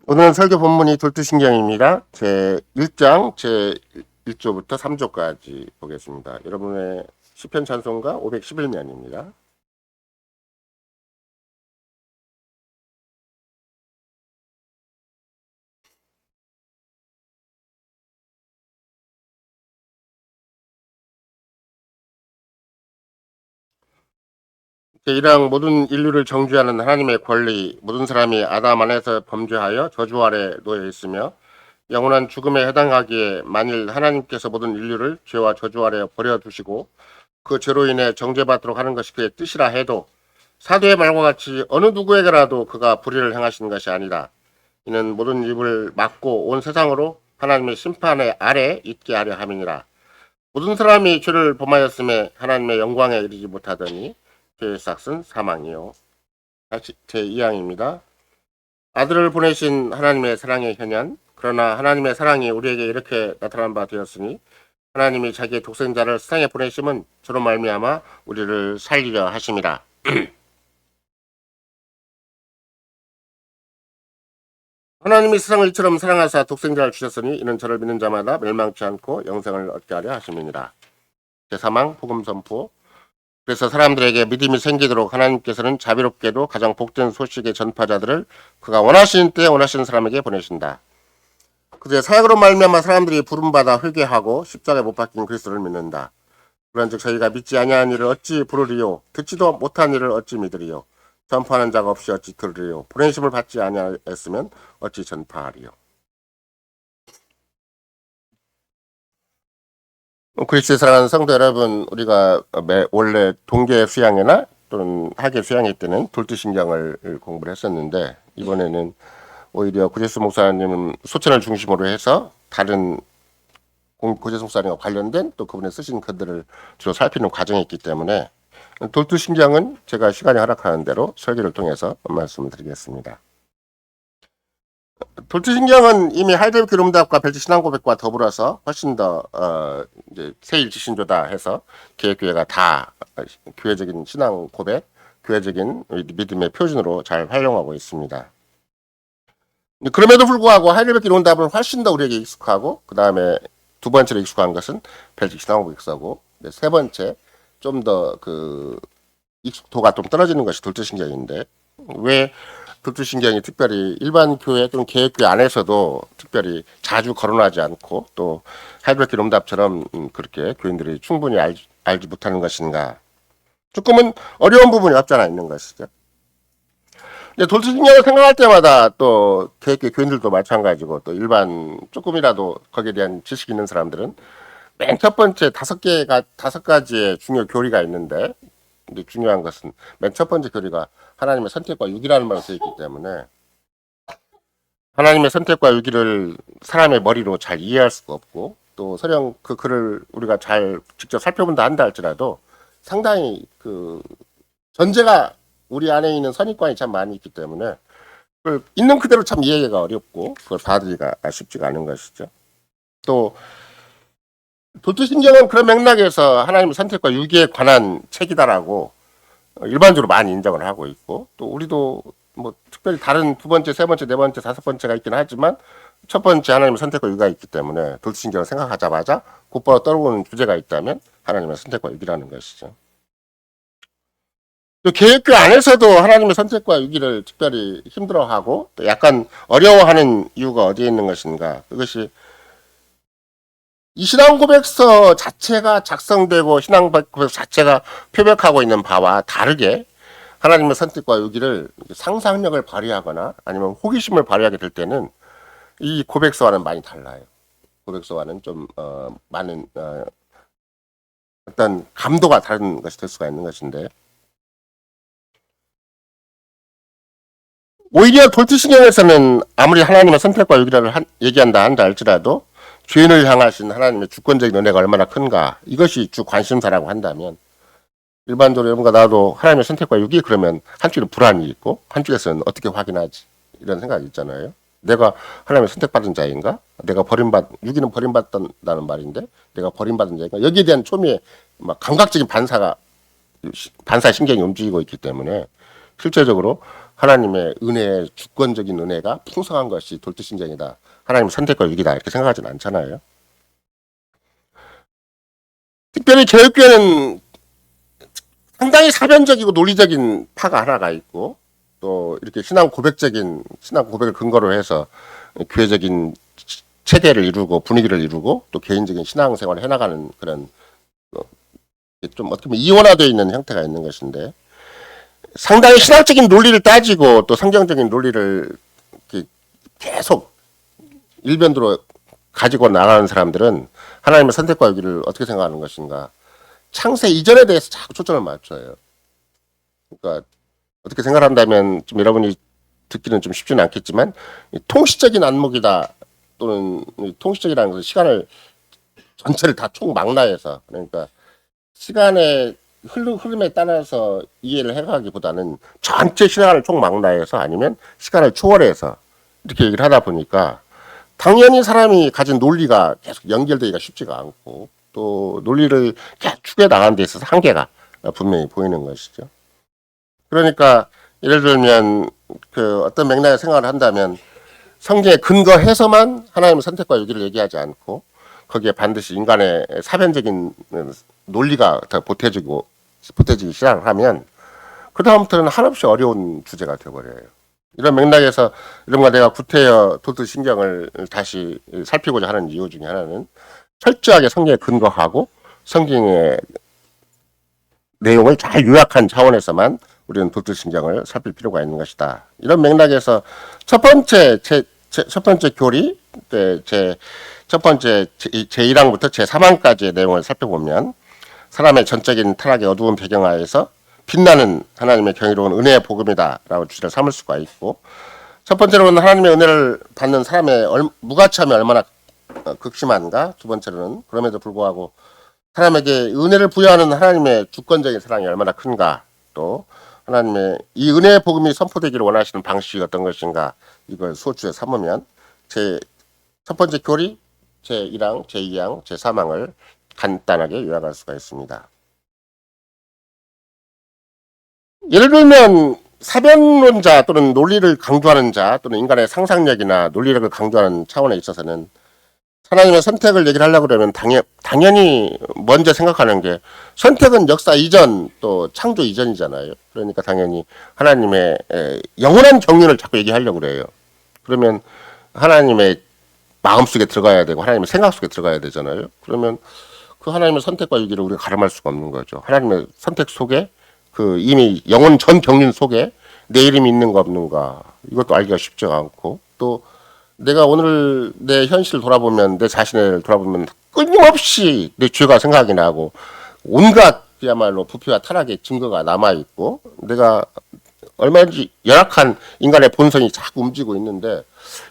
오늘 설교 본문이 돌투신경입니다. 제 1장 제 1조부터 3조까지 보겠습니다. 여러분의 시편 찬송가 511면입니다. 제1항 모든 인류를 정죄하는 하나님의 권리, 모든 사람이 아담 안에서 범죄하여 저주 아래 놓여 있으며 영원한 죽음에 해당하기에 만일 하나님께서 모든 인류를 죄와 저주 아래 버려두시고 그 죄로 인해 정죄받도록 하는 것이 그의 뜻이라 해도 사도의 말과 같이 어느 누구에게라도 그가 불의를 행하시는 것이 아니라 이는 모든 입을 막고 온 세상으로 하나님의 심판의 아래 있게 하려 함이니라. 모든 사람이 죄를 범하였음에 하나님의 영광에 이르지 못하더니 죄의 삭은 사망이요. 제2항입니다. 아들을 보내신 하나님의 사랑의 현현. 그러나 하나님의 사랑이 우리에게 이렇게 나타난 바 되었으니 하나님이 자기의 독생자를 세상에 보내심은 저로 말미암아 우리를 살리려 하심이라. 하나님이 세상을 이처럼 사랑하사 독생자를 주셨으니 이는 저를 믿는 자마다 멸망치 않고 영생을 얻게 하려 하심이니라. 제3항 복음 선포. 그래서 사람들에게 믿음이 생기도록 하나님께서는 자비롭게도 가장 복된 소식의 전파자들을 그가 원하시는 때 원하시는 사람에게 보내신다. 그의 사역으로 말미암아 사람들이 부름받아 회개하고 십자가에 못 박힌 그리스도를 믿는다. 그런즉 저희가 믿지 아니한 일을 어찌 부르리요? 듣지도 못한 일을 어찌 믿으리요? 전파하는 자가 없이 어찌 들으리요? 보내심을 받지 아니하였으면 어찌 전파하리요? 그리스도에 사랑하는 성도 여러분, 우리가 원래 동계 수양회나 또는 학예 수양회 때는 돌투신경을 공부를 했었는데 이번에는 오히려 구재수 목사님은 소천을 중심으로 해서 다른 구재수 목사님과 관련된 또 그분의 쓰신 글들을 주로 살피는 과정이 있기 때문에 돌투신경은 제가 시간이 허락하는 대로 설교를 통해서 말씀을 드리겠습니다. 돌투신경은 이미 하이델베르크 롬답과 벨트 신앙고백과 더불어서 훨씬 더 이제 세일지신조다 해서 개혁교회가 다 교회적인 신앙고백, 교회적인 믿음의 표준으로 잘 활용하고 있습니다. 그럼에도 불구하고 하이델베르크 롬답은 훨씬 더 우리에게 익숙하고 그 다음에 두 번째로 익숙한 것은 벨트 신앙고백서고 세 번째 좀 더 그 익숙도가 좀 떨어지는 것이 돌투신경인데 왜 돌투신경이 특별히 일반 교회 또는 개혁교회 안에서도 특별히 자주 거론하지 않고 또 하이델베르크 롬답처럼 그렇게 교인들이 충분히 알지 못하는 것인가? 조금은 어려운 부분이 없지 않아 있는 것이죠. 돌투신경을 생각할 때마다 또 개혁교회 교인들도 마찬가지고 또 일반 조금이라도 거기에 대한 지식이 있는 사람들은 맨 첫 번째 다섯 가지의 중요 교리가 있는데 근데 중요한 것은 맨 첫 번째 교리가 하나님의 선택과 유기라는 말로 되어 있기 때문에 하나님의 선택과 유기를 사람의 머리로 잘 이해할 수가 없고 또 설령 그 글을 우리가 잘 직접 살펴본다 한다 할지라도 상당히 그 전제가 우리 안에 있는 선입관이 참 많이 있기 때문에 그걸 있는 그대로 참 이해가 어렵고 그걸 받아들이기가 쉽지가 않은 것이죠. 또 돌투신경은 그런 맥락에서 하나님의 선택과 유기에 관한 책이다라고 일반적으로 많이 인정을 하고 있고 또 우리도 뭐 특별히 다른 두 번째, 세 번째, 네 번째, 다섯 번째가 있긴 하지만 첫 번째 하나님의 선택과 유기가 있기 때문에 돌투신경을 생각하자마자 곧바로 떠오르는 주제가 있다면 하나님의 선택과 유기라는 것이죠. 또 개혁교 안에서도 하나님의 선택과 유기를 특별히 힘들어하고 또 약간 어려워하는 이유가 어디에 있는 것인가? 그것이 이 신앙고백서 자체가 작성되고 신앙고백서 자체가 표백하고 있는 바와 다르게 하나님의 선택과 유기를 상상력을 발휘하거나 아니면 호기심을 발휘하게 될 때는 이 고백서와는 많이 달라요. 고백서와는 좀 많은 어떤 감도가 다른 것이 될 수가 있는 것인데 오히려 돌투신경에서는 아무리 하나님의 선택과 유기를 얘기한다 한다 할지라도 죄인을 향하신 하나님의 주권적인 은혜가 얼마나 큰가 이것이 주 관심사라고 한다면 일반적으로 여러분과 나도 하나님의 선택과 유기 그러면 한쪽에는 불안이 있고 한쪽에서는 어떻게 확인하지 이런 생각이 있잖아요. 내가 하나님의 선택받은 자인가? 내가 유기는 버림받다는 말인데 내가 버림받은 자인가? 여기에 대한 초미의 감각적인 반사 신경이 움직이고 있기 때문에 실제적으로 하나님의 은혜, 주권적인 은혜가 풍성한 것이 돌투신경이다. 하나님의 선택과 위기다. 이렇게 생각하지는 않잖아요. 특별히 개혁교회는 상당히 사변적이고 논리적인 파가 하나가 있고, 또 이렇게 신앙 고백을 근거로 해서 교회적인 체계를 이루고 분위기를 이루고 또 개인적인 신앙생활을 해나가는 그런 좀 어떻게 보면 이원화되어 있는 형태가 있는 것인데, 상당히 신학적인 논리를 따지고 또 성경적인 논리를 계속 일변도로 가지고 나가는 사람들은 하나님의 선택과 위기를 어떻게 생각하는 것인가, 창세 이전에 대해서 자꾸 초점을 맞춰요. 그러니까 어떻게 생각한다면 좀 여러분이 듣기는 좀 쉽지는 않겠지만, 통시적인 안목이다, 또는 통시적이라는 것은 시간을 전체를 다 총망라해서, 그러니까 시간의 흐름에 따라서 이해를 해가기보다는 전체 시간을 총망라해서, 아니면 시간을 초월해서 이렇게 얘기를 하다 보니까 당연히 사람이 가진 논리가 계속 연결되기가 쉽지가 않고, 또 논리를 계속 추구해 나가는 데 있어서 한계가 분명히 보이는 것이죠. 그러니까 예를 들면 그 어떤 맥락에 생각을 한다면, 성경에 근거해서만 하나님의 선택과 위기를 얘기하지 않고 거기에 반드시 인간의 사변적인 논리가 더 보태지기 시작을 하면 그 다음부터는 한없이 어려운 주제가 되어버려요. 이런 맥락에서 이런가 내가 구태여 돌투신경을 다시 살피고자 하는 이유 중에 하나는, 철저하게 성경에 근거하고 성경의 내용을 잘 요약한 차원에서만 우리는 돌투신경을 살필 필요가 있는 것이다. 이런 맥락에서 첫 번째 교리, 첫 번째 제1항부터 제3항까지의 내용을 살펴보면, 사람의 전적인 타락의 어두운 배경하에서 빛나는 하나님의 경이로운 은혜의 복음이다라고 주제를 삼을 수가 있고, 첫 번째로는 하나님의 은혜를 받는 사람의 무가치함이 얼마나 극심한가, 두 번째로는 그럼에도 불구하고 사람에게 은혜를 부여하는 하나님의 주권적인 사랑이 얼마나 큰가, 또 하나님의 이 은혜의 복음이 선포되기를 원하시는 방식이 어떤 것인가, 이걸 소주에 삼으면 첫 번째 교리, 제1항, 제2항, 제3항을 간단하게 요약할 수가 있습니다. 예를 들면 사변론자 또는 논리를 강조하는 자, 또는 인간의 상상력이나 논리력을 강조하는 차원에 있어서는 하나님의 선택을 얘기를 하려고 그러면 당연히 먼저 생각하는 게, 선택은 역사 이전 또 창조 이전이잖아요. 그러니까 당연히 하나님의 영원한 경륜을 자꾸 얘기하려고 그래요. 그러면 하나님의 마음속에 들어가야 되고 하나님의 생각 속에 들어가야 되잖아요. 그러면 그 하나님의 선택과 위기를 우리가 가름할 수가 없는 거죠. 하나님의 선택 속에, 그 이미 영원 전 경륜 속에 내 이름이 있는가 없는가, 이것도 알기가 쉽지 않고, 또 내가 오늘 내 현실을 돌아보면, 내 자신을 돌아보면 끊임없이 내 죄가 생각이 나고 온갖 그야말로 부패와 타락의 증거가 남아있고, 내가 얼마든지 열악한 인간의 본성이 자꾸 움직이고 있는데,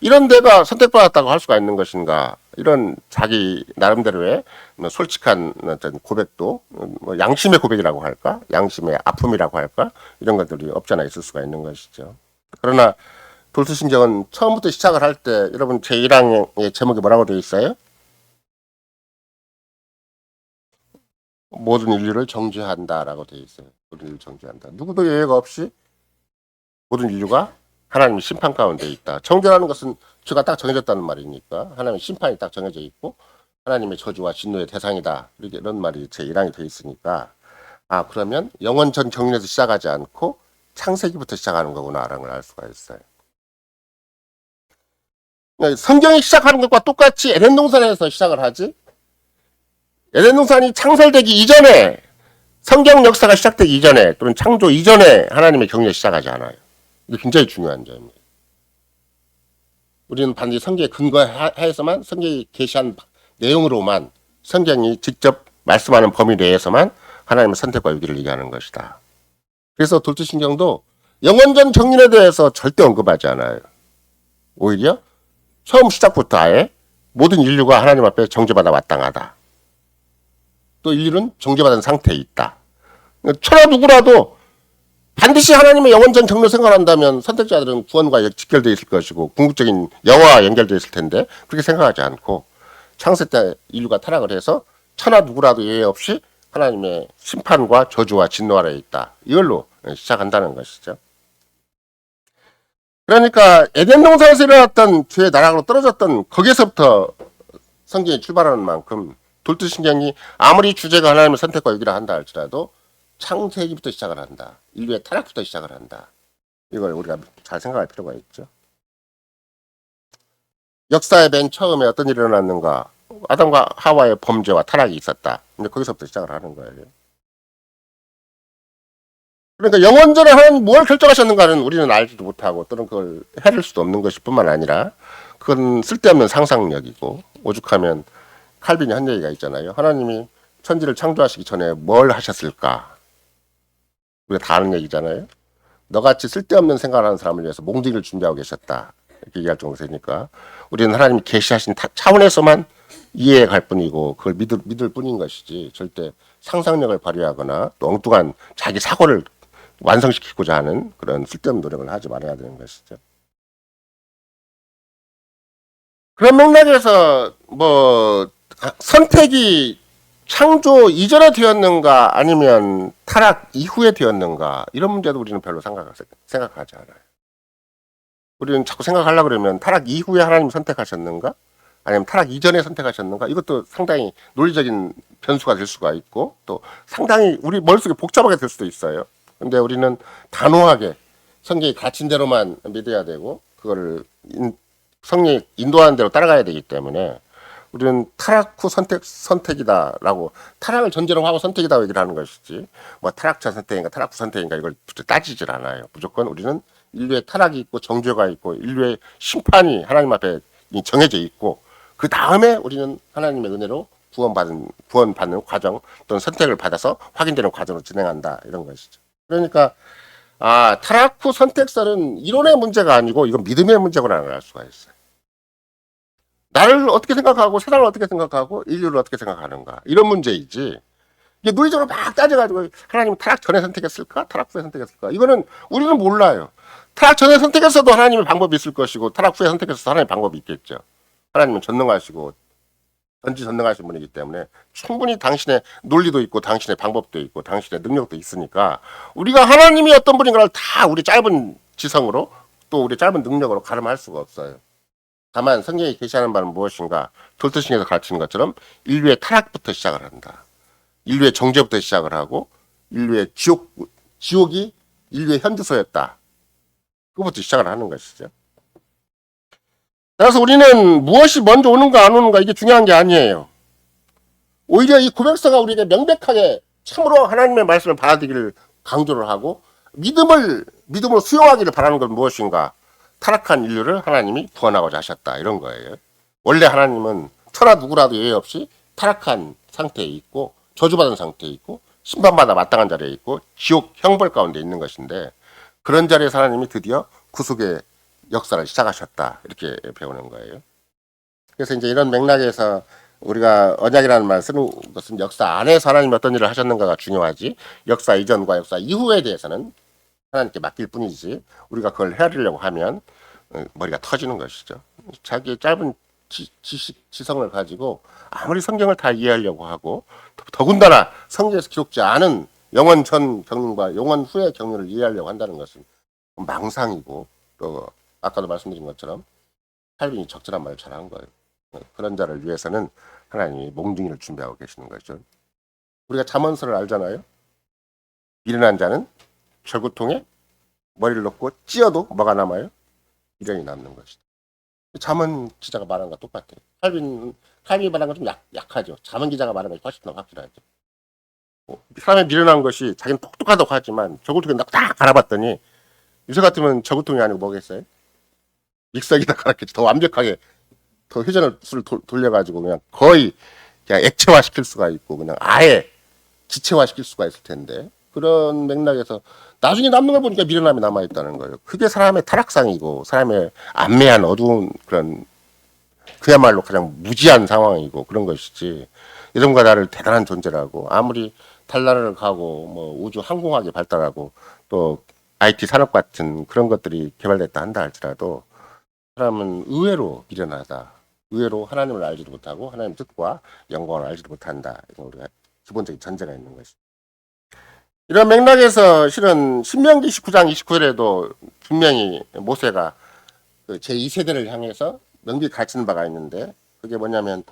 이런 내가 선택받았다고 할 수가 있는 것인가, 이런 자기 나름대로의 솔직한 어떤 고백도, 양심의 고백이라고 할까, 양심의 아픔이라고 할까, 이런 것들이 없지 않아 있을 수가 있는 것이죠. 그러나 돌투신경은 처음부터 시작을 할 때, 여러분 제1항의 제목이 뭐라고 되어 있어요? 모든 인류를 정죄한다라고 되어 있어요. 모든 인류를 정죄한다. 누구도 예외가 없이 모든 인류가 하나님의 심판 가운데 있다. 정죄라는 것은 죄가 딱 정해졌다는 말이니까 하나님의 심판이 딱 정해져 있고 하나님의 저주와 진노의 대상이다. 이런 말이 제1항이 되어 있으니까, 아, 그러면 영원 전 경륜에서 시작하지 않고 창세기부터 시작하는 거구나라는 걸 알 수가 있어요. 성경이 시작하는 것과 똑같이 에덴 동산에서 시작을 하지, 에덴 동산이 창설되기 이전에, 성경 역사가 시작되기 이전에, 또는 창조 이전에 하나님의 경륜을 시작하지 않아요. 이게 굉장히 중요한 점이에요. 우리는 반드시 성경에 근거해서만, 성경이 계시한 내용으로만, 성경이 직접 말씀하는 범위 내에서만 하나님의 선택과 위기를 얘기하는 것이다. 그래서 돌투신경도 영원전 경륜에 대해서 절대 언급하지 않아요. 오히려 처음 시작부터 아예 모든 인류가 하나님 앞에 정죄받아 마땅하다. 또 인류는 정죄받은 상태에 있다. 천하 누구라도 반드시 하나님의 영원전 경륜 생각한다면 선택자들은 구원과 직결되어 있을 것이고 궁극적인 영화와 연결되어 있을 텐데, 그렇게 생각하지 않고 창세 때 인류가 타락을 해서 천하 누구라도 예외 없이 하나님의 심판과 저주와 진노 아래에 있다. 이걸로 시작한다는 것이죠. 그러니까 에덴 동산에서 일어났던 죄의 나락으로 떨어졌던 거기에서부터 성경이 출발하는 만큼 돌투신경이 아무리 주제가 하나님의 선택과 의기라 한다 할지라도 창세기부터 시작을 한다. 인류의 타락부터 시작을 한다. 이걸 우리가 잘 생각할 필요가 있죠. 역사의 맨 처음에 어떤 일이 일어났는가? 아담과 하와의 범죄와 타락이 있었다. 근데 거기서부터 시작을 하는 거예요. 그러니까 영원전에 하나님 뭘 결정하셨는가는 우리는 알지도 못하고 또는 그걸 해릴 수도 없는 것일 뿐만 아니라 그건 쓸데없는 상상력이고 오죽하면 칼빈이 한 얘기가 있잖아요. 하나님이 천지를 창조하시기 전에 뭘 하셨을까? 우리가 다 아는 얘기잖아요. 너같이 쓸데없는 생각을 하는 사람을 위해서 몽둥이를 준비하고 계셨다. 이렇게 얘기할 정도 되니까 우리는 하나님이 계시하신 차원에서만 이해해 갈 뿐이고 그걸 믿을 뿐인 것이지 절대 상상력을 발휘하거나 또 엉뚱한 자기 사고를 완성시키고자 하는 그런 쓸데없는 노력을 하지 말아야 되는 것이죠. 그런 맥락에서 뭐 선택이 창조 이전에 되었는가 아니면 타락 이후에 되었는가 이런 문제도 우리는 별로 생각하지 않아요. 우리는 자꾸 생각하려고 그러면 타락 이후에 하나님 선택하셨는가 아니면 타락 이전에 선택하셨는가 이것도 상당히 논리적인 변수가 될 수가 있고 또 상당히 우리 머릿속에 복잡하게 될 수도 있어요. 근데 우리는 단호하게 성경이 가르친 대로만 믿어야 되고 그거를 성령이 인도하는 대로 따라가야 되기 때문에 우리는 타락 후 선택이다라고 타락을 전제로 하고 선택이다 얘기를 하는 것이지 뭐 타락 전 선택인가 타락 후 선택인가 이걸 따지질 않아요. 무조건 우리는 인류의 타락이 있고 정죄가 있고 인류의 심판이 하나님 앞에 정해져 있고 그 다음에 우리는 하나님의 은혜로 구원받는 과정 또는 선택을 받아서 확인되는 과정으로 진행한다 이런 것이죠. 그러니까 타락 후 선택설은 이론의 문제가 아니고 이건 믿음의 문제구나 알 수가 있어요. 나를 어떻게 생각하고 세상을 어떻게 생각하고 인류를 어떻게 생각하는가 이런 문제이지 이게 논리적으로 막 따져가지고 하나님 타락 전에 선택했을까 타락 후에 선택했을까 이거는 우리는 몰라요. 타락 전에 선택했어도 하나님의 방법이 있을 것이고 타락 후에 선택했어도 하나님의 방법이 있겠죠. 하나님은 전능하시고 전지전능하신 분이기 때문에 충분히 당신의 논리도 있고 당신의 방법도 있고 당신의 능력도 있으니까 우리가 하나님이 어떤 분인가를 다 우리 짧은 지성으로 또 우리 짧은 능력으로 가늠할 수가 없어요. 다만 성경이 계시하는 바는 무엇인가 돌토신에서 가르치는 것처럼 인류의 타락부터 시작을 한다. 인류의 정죄부터 시작을 하고 인류의 지옥이 인류의 현주소였다. 그것부터 시작을 하는 것이죠. 그래서 우리는 무엇이 먼저 오는가 안 오는가 이게 중요한 게 아니에요. 오히려 이 고백서가 우리에게 명백하게 참으로 하나님의 말씀을 받아들이기를 강조를 하고 믿음으로 수용하기를 바라는 건 무엇인가? 타락한 인류를 하나님이 구원하고자 하셨다 이런 거예요. 원래 하나님은 천하 누구라도 예외 없이 타락한 상태에 있고 저주받은 상태에 있고 심판받아 마땅한 자리에 있고 지옥 형벌 가운데 있는 것인데 그런 자리에서 하나님이 드디어 구속의 역사를 시작하셨다 이렇게 배우는 거예요. 그래서 이제 이런 맥락에서 우리가 언약이라는 말 쓰는 것은 역사 안에서 하나님이 어떤 일을 하셨는가가 중요하지 역사 이전과 역사 이후에 대해서는 하나님께 맡길 뿐이지 우리가 그걸 헤아리려고 하면 머리가 터지는 것이죠. 자기의 짧은 지성을 가지고 아무리 성경을 다 이해하려고 하고 더군다나 성경에서 기록지 않은 영원 전 경륜과 영원 후의 경륜을 이해하려고 한다는 것은 망상이고 또 아까도 말씀드린 것처럼 칼빈이 적절한 말을 잘한 거예요. 그런 자를 위해서는 하나님이 몽둥이를 준비하고 계시는 거죠. 우리가 잠언서를 알잖아요. 미련한 자는 절구통에 머리를 넣고 찧어도 뭐가 남아요? 미련이 남는 것이다. 잠언 기자가 말한 거 똑같아요. 칼빈이 말한 건 좀 약하죠. 잠언 기자가 말한 것이 훨씬 더 확실하죠. 사람의 미련한 것이 자기는 똑똑하다고 하지만 절구통에 딱 갈아봤더니 요새 같으면 절구통이 아니고 뭐겠어요? 믹서기다 갈았겠지. 더 완벽하게 더 회전을 돌려가지고 그냥 거의 그냥 액체화 시킬 수가 있고 그냥 아예 기체화 시킬 수가 있을 텐데 그런 맥락에서 나중에 남는 걸 보니까 미련함이 남아있다는 거예요. 그게 사람의 타락상이고 사람의 안매한 어두운 그런 그야말로 가장 무지한 상황이고 그런 것이지 이름과 나를 대단한 존재라고 아무리 달나라를 가고 뭐 우주 항공학이 발달하고 또 IT 산업 같은 그런 것들이 개발됐다 한다 할지라도 사람은 의외로 미련하다. 의외로 하나님을 알지도 못하고 하나님 뜻과 영광을 알지도 못한다. 이건 우리가 기본적인 전제가 있는 것이죠. 이런 맥락에서 실은 신명기 19장 29절에도 분명히 모세가 그 제2세대를 향해서 명비 가르치는 바가 있는데 그게 뭐냐면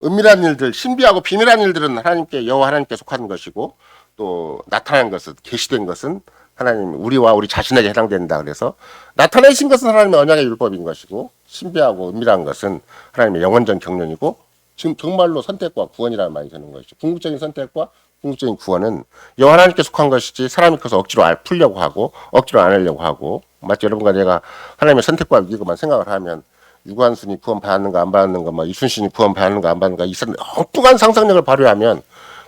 은밀한 일들, 신비하고 비밀한 일들은 하나님께 여호와 하나님께 속하는 것이고 또 나타난 것은 계시된 것은 하나님 우리와 우리 자신에게 해당된다. 그래서 나타내신 것은 하나님의 언약의 율법인 것이고 신비하고 은밀한 것은 하나님의 영원전 경륜이고 지금 정말로 선택과 구원이라는 말이 되는 것이죠. 궁극적인 선택과 궁극적인 구원은 여호와 하나님께 속한 것이지 사람이 커서 억지로 풀려고 하고 억지로 안 하려고 하고 마치 여러분과 내가 하나님의 선택과 위기만 생각을 하면 유관순이 구원 받는가 안 받는가, 뭐 이순신이 구원 받는가 안 받는가, 이 사람 엉뚱한 상상력을 발휘하면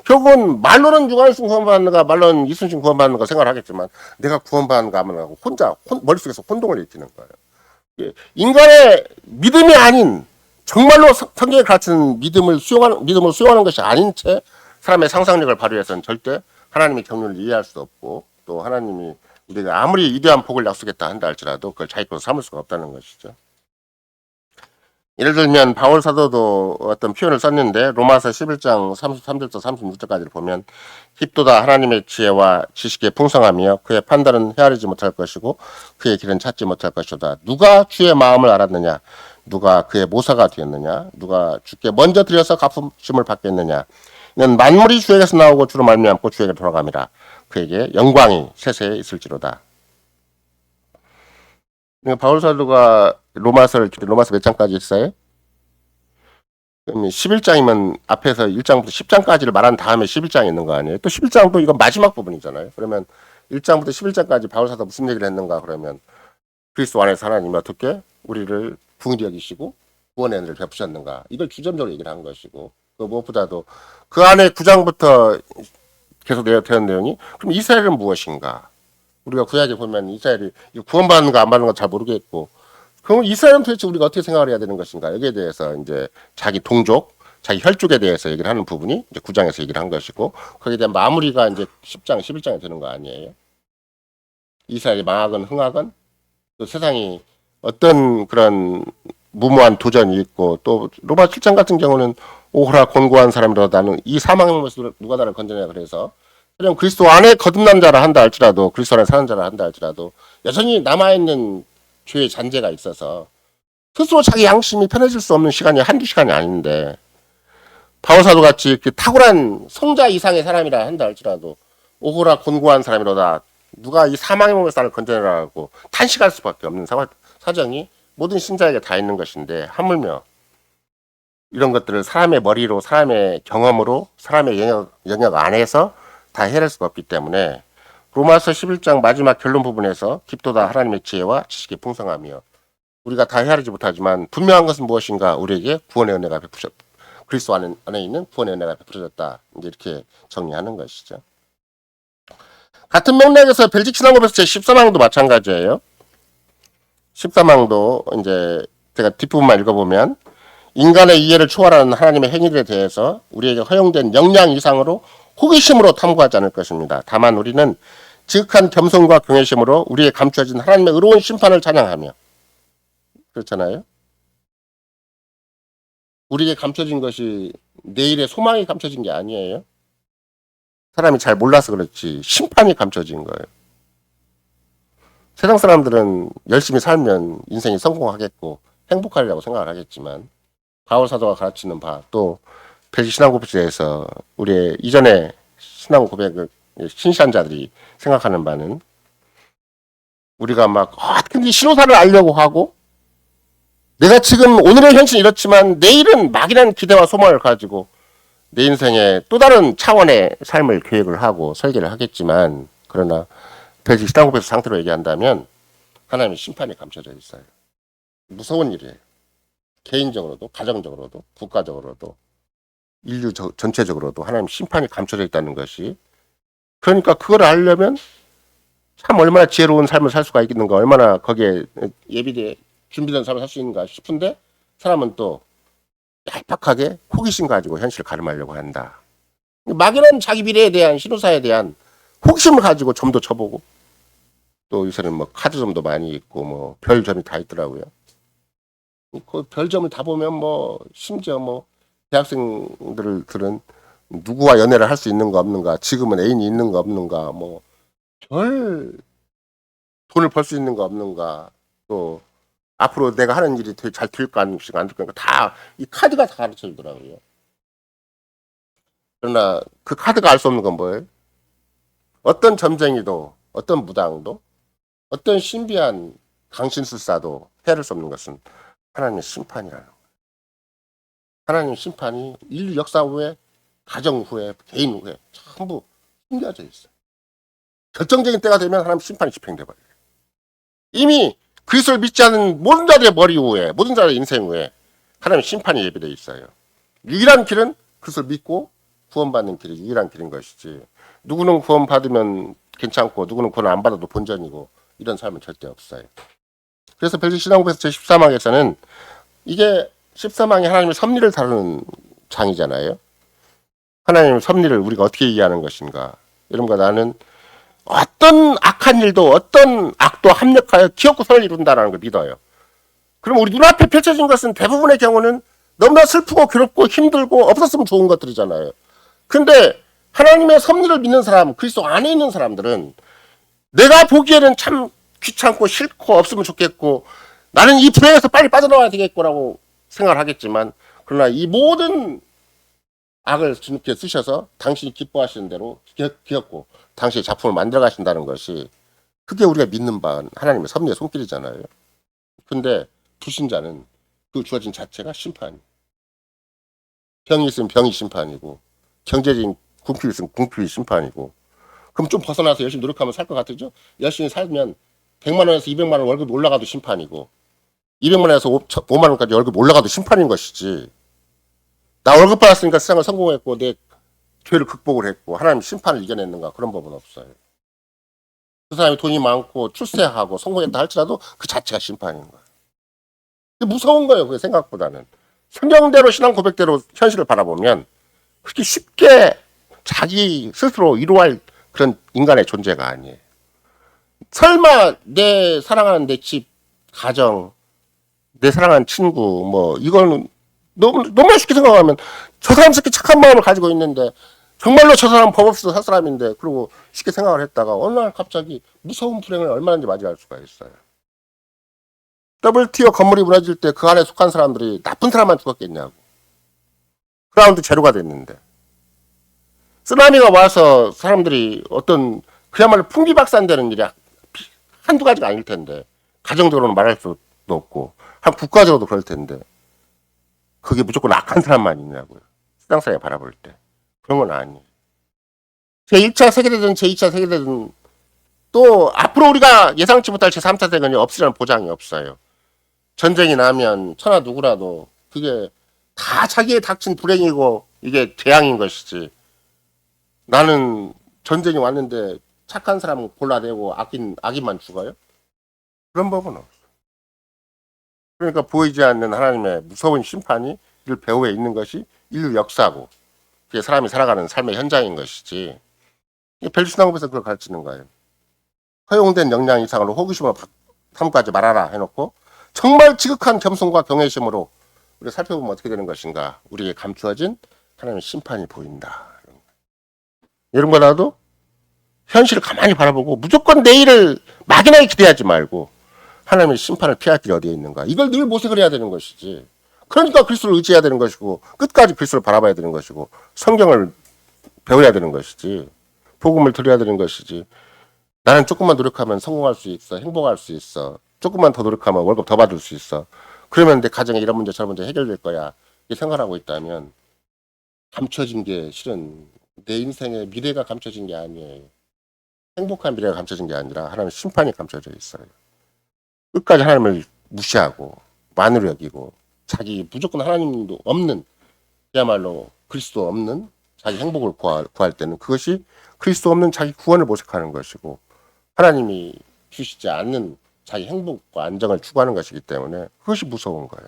결국은 말로는 유관순 구원 받는가, 말로는 이순신 구원 받는가 생각을 하겠지만 내가 구원 받는가 안 받는가 혼자 머릿속에서 혼동을 일으키는 거예요. 예, 인간의 믿음이 아닌 정말로 성경에 가르치는 믿음을 수용하는 것이 아닌 채 사람의 상상력을 발휘해서는 절대 하나님의 경륜을 이해할 수 없고 또 하나님이 우리가 아무리 위대한 복을 약속했다 한다 할지라도 그걸 자기 것으로 삼을 수가 없다는 것이죠. 예를 들면 바울 사도도 어떤 표현을 썼는데 로마서 11장 33절부터 36절까지를 보면 힙도다 하나님의 지혜와 지식의 풍성하며 그의 판단은 헤아리지 못할 것이고 그의 길은 찾지 못할 것이다. 누가 주의 마음을 알았느냐? 누가 그의 모사가 되었느냐? 누가 주께 먼저 드려서 갚으심을 받겠느냐? 이는 만물이 주에게서 나오고 주로 말미암고 주에게 돌아갑니다. 그에게 영광이 세세에 있을지로다. 바울 사도가 로마서 몇 장까지 있어요? 11장이면 앞에서 1장부터 10장까지를 말한 다음에 11장이 있는 거 아니에요? 또 11장도 이건 마지막 부분이잖아요. 그러면 1장부터 11장까지 바울 사도가 무슨 얘기를 했는가? 그러면 그리스도 안에서 하나님이 어떻게 우리를 긍휼히 여기시고 구원의 은혜를 베푸셨는가? 이걸 주점적으로 얘기를 한 것이고 그 무엇보다도 그 안에 9장부터 계속 되는 내용이 그럼 이스라엘은 무엇인가? 우리가 구약에 보면 이스라엘이 구원받는가 안 받는 가 잘 모르겠고 그럼 이스라엘은 도대체 우리가 어떻게 생각을 해야 되는 것인가? 여기에 대해서 이제 자기 동족, 자기 혈족에 대해서 얘기를 하는 부분이 이제 9장에서 얘기를 한 것이고 거기에 대한 마무리가 이제 10장, 11장에 되는 거 아니에요? 이스라엘이 망하건 흥하건 또 세상이 어떤 그런 무모한 도전이 있고 또 로마 7장 같은 경우는 오호라 곤고한 사람이라 나는 이 사망의 몸에서 누가 나를 건져내냐 그래서 그냥 그리스도 안에 거듭난 자라 한다 할지라도 그리스도 안에 사는 자라 한다 할지라도 여전히 남아있는 죄의 잔재가 있어서 스스로 자기 양심이 편해질 수 없는 시간이 한두 시간이 아닌데 바울 사도 같이 그 탁월한 성자 이상의 사람이라 한다 할지라도 오호라 곤고한 사람이로다 누가 이 사망의 몸에서 나를 건져내라고 탄식할 수밖에 없는 사정이 모든 신자에게 다 있는 것인데 하물며 이런 것들을 사람의 머리로 사람의 경험으로 사람의 영역 안에서 다 해낼 수가 없기 때문에 로마서 11장 마지막 결론 부분에서 깊도다 하나님의 지혜와 지식의 풍성하며 우리가 다 헤아리지 못하지만 분명한 것은 무엇인가 우리에게 구원의 은혜가 그리스도 안에 있는 구원의 은혜가 베풀어졌다. 이제 이렇게 정리하는 것이죠. 같은 맥락에서 벨직 신앙고백서 제14망도 마찬가지예요. 14망도 이제 제가 뒷부분만 읽어보면 인간의 이해를 초월하는 하나님의 행위들에 대해서 우리에게 허용된 역량 이상으로 호기심으로 탐구하지 않을 것입니다. 다만 우리는 지극한 겸손과 경외심으로 우리의 감춰진 하나님의 의로운 심판을 찬양하며 그렇잖아요. 우리에게 감춰진 것이 내일의 소망이 감춰진 게 아니에요. 사람이 잘 몰라서 그렇지 심판이 감춰진 거예요. 세상 사람들은 열심히 살면 인생이 성공하겠고 행복하리라고 생각을 하겠지만 바울 사도가 가르치는 바 또 벨직 신앙고백에서 우리의 이전의 신앙 고백을 신시한 자들이 생각하는 바는 우리가 막 어떻게든지 신호사를 알려고 하고 내가 지금 오늘의 현실은 이렇지만 내일은 막연한 기대와 소망을 가지고 내 인생의 또 다른 차원의 삶을 계획을 하고 설계를 하겠지만 그러나 벨직 신앙고백에서 상태로 얘기한다면 하나님의 심판이 감춰져 있어요. 무서운 일이에요. 개인적으로도 가정적으로도 국가적으로도 인류 전체적으로도 하나님 심판이 감춰져 있다는 것이 그러니까 그걸 알려면 참 얼마나 지혜로운 삶을 살 수가 있겠는가 얼마나 거기에 예비돼 준비된 삶을 살 수 있는가 싶은데 사람은 또 얄팍하게 호기심 가지고 현실을 가름하려고 한다. 막연한 자기 미래에 대한 신호사에 대한 호기심을 가지고 점도 쳐보고 또 요새는 뭐 카드점도 많이 있고 뭐 별점이 다 있더라고요. 그 별점을 다 보면 뭐 심지어 뭐 대학생들은 누구와 연애를 할 수 있는가 없는가, 지금은 애인이 있는가 없는가, 뭐 별 돈을 벌 수 있는가 없는가, 또 앞으로 내가 하는 일이 되게 잘 될까 안 될까 다 이 카드가 다 가르쳐 주더라고요. 그러나 그 카드가 알 수 없는 건 뭐예요? 어떤 점쟁이도, 어떤 무당도, 어떤 신비한 강신술사도 헤아릴 수 없는 것은 하나님의 심판이라는 거예요. 하나님의 심판이 인류 역사 후에, 가정 후에, 개인 후에 전부 숨겨져 있어요. 결정적인 때가 되면 하나님 심판이 집행돼 버려요. 이미 그리스도를 믿지 않은 모든 자들의 머리 위에, 모든 자들의 인생 위에 하나님 심판이 예비되어 있어요. 유일한 길은 그리스도를 믿고 구원받는 길이 유일한 길인 것이지, 누구는 구원받으면 괜찮고 누구는 구원 안 받아도 본전이고 이런 삶은 절대 없어요. 그래서 벨기 신앙고에서 제13항에서는 이게 13항이 하나님의 섭리를 다루는 장이잖아요. 하나님의 섭리를 우리가 어떻게 이해하는 것인가. 여러분과 나는 어떤 악한 일도, 어떤 악도 합력하여 기업고 선을 이룬다는 걸 믿어요. 그럼 우리 눈앞에 펼쳐진 것은 대부분의 경우는 너무나 슬프고 괴롭고 힘들고 없었으면 좋은 것들이잖아요. 근데 하나님의 섭리를 믿는 사람, 그리스도 안에 있는 사람들은 내가 보기에는 참 귀찮고 싫고 없으면 좋겠고 나는 이 불행에서 빨리 빠져나와야 되겠구라고 생각을 하겠지만, 그러나 이 모든 악을 주님께 쓰셔서 당신이 기뻐하시는 대로 기었고 당신의 작품을 만들어 가신다는 것이, 그게 우리가 믿는 바는 하나님의 섭리의 손길이잖아요. 근데 불신자는 그 주어진 자체가 심판이에요. 병이 있으면 병이 심판이고, 경제적인 궁핍이 있으면 궁핍이 심판이고, 그럼 좀 벗어나서 열심히 노력하면 살 것 같으죠? 열심히 살면 100만 원에서 200만 원 월급이 올라가도 심판이고, 200만 원에서 5만 원까지 월급이 올라가도 심판인 것이지, 나 월급 받았으니까 세상을 성공했고 내 죄를 극복을 했고 하나님 심판을 이겨냈는가, 그런 법은 없어요. 그 사람이 돈이 많고 출세하고 성공했다 할지라도 그 자체가 심판인 거예요. 무서운 거예요. 그 생각보다는. 성경대로 신앙 고백대로 현실을 바라보면 그렇게 쉽게 자기 스스로 위로할 그런 인간의 존재가 아니에요. 설마 내 사랑하는 내 집, 가정, 내 사랑하는 친구, 뭐 이거는 너무 쉽게 생각하면 저 사람 새끼 착한 마음을 가지고 있는데 정말로 저 사람 법 없어 살 사람인데, 그리고 쉽게 생각을 했다가 어느 날 갑자기 무서운 불행을 얼마든지 맞이할 수가 있어요. WTO 건물이 무너질 때 그 안에 속한 사람들이 나쁜 사람만 죽었겠냐고. 그라운드 제로가 됐는데. 쓰나미가 와서 사람들이 어떤 그야말로 풍비박산되는 일이 한두 가지가 아닐 텐데, 가정적으로는 말할 수도 없고 한 국가적으로도 그럴 텐데 그게 무조건 악한 사람만 있냐고요. 세상사회 바라볼 때. 그런 건 아니에요. 제1차 세계대전, 제2차 세계대전, 또 앞으로 우리가 예상치 못할 제3차 세계대전이 없으라는 보장이 없어요. 전쟁이 나면 천하 누구라도 그게 다 자기의 닥친 불행이고 이게 재앙인 것이지, 나는 전쟁이 왔는데 착한 사람 골라내고 악인만 죽어요? 그런 법은 없어. 그러니까 보이지 않는 하나님의 무서운 심판이 인류 배후에 있는 것이 인류 역사고, 그게 사람이 살아가는 삶의 현장인 것이지, 벨기신앙법에서 그걸 가르치는 거예요. 허용된 역량 이상으로 호기심을 삼가지 말아라 해놓고 정말 지극한 겸손과 경외심으로 우리가 살펴보면 어떻게 되는 것인가, 우리에게 감추어진 하나님의 심판이 보인다. 여러분과 나도 현실을 가만히 바라보고 무조건 내일을 막연하게 기대하지 말고 하나님의 심판을 피할 길이 어디에 있는가, 이걸 늘 모색을 해야 되는 것이지. 그러니까 그리스도를 의지해야 되는 것이고 끝까지 그리스도를 바라봐야 되는 것이고 성경을 배워야 되는 것이지, 복음을 들어야 되는 것이지. 나는 조금만 노력하면 성공할 수 있어, 행복할 수 있어, 조금만 더 노력하면 월급 더 받을 수 있어, 그러면 내 가정에 이런 문제 저런 문제 해결될 거야, 이렇게 생각하고 있다면 감춰진 게 실은 내 인생의 미래가 감춰진 게 아니에요. 행복한 미래가 감춰진 게 아니라 하나님의 심판이 감춰져 있어요. 끝까지 하나님을 무시하고 만으로 여기고 자기 무조건 하나님도 없는, 그야말로 그리스도 없는 자기 행복을 구할 때는 그것이 그리스도 없는 자기 구원을 모색하는 것이고 하나님이 주시지 않는 자기 행복과 안정을 추구하는 것이기 때문에 그것이 무서운 거예요.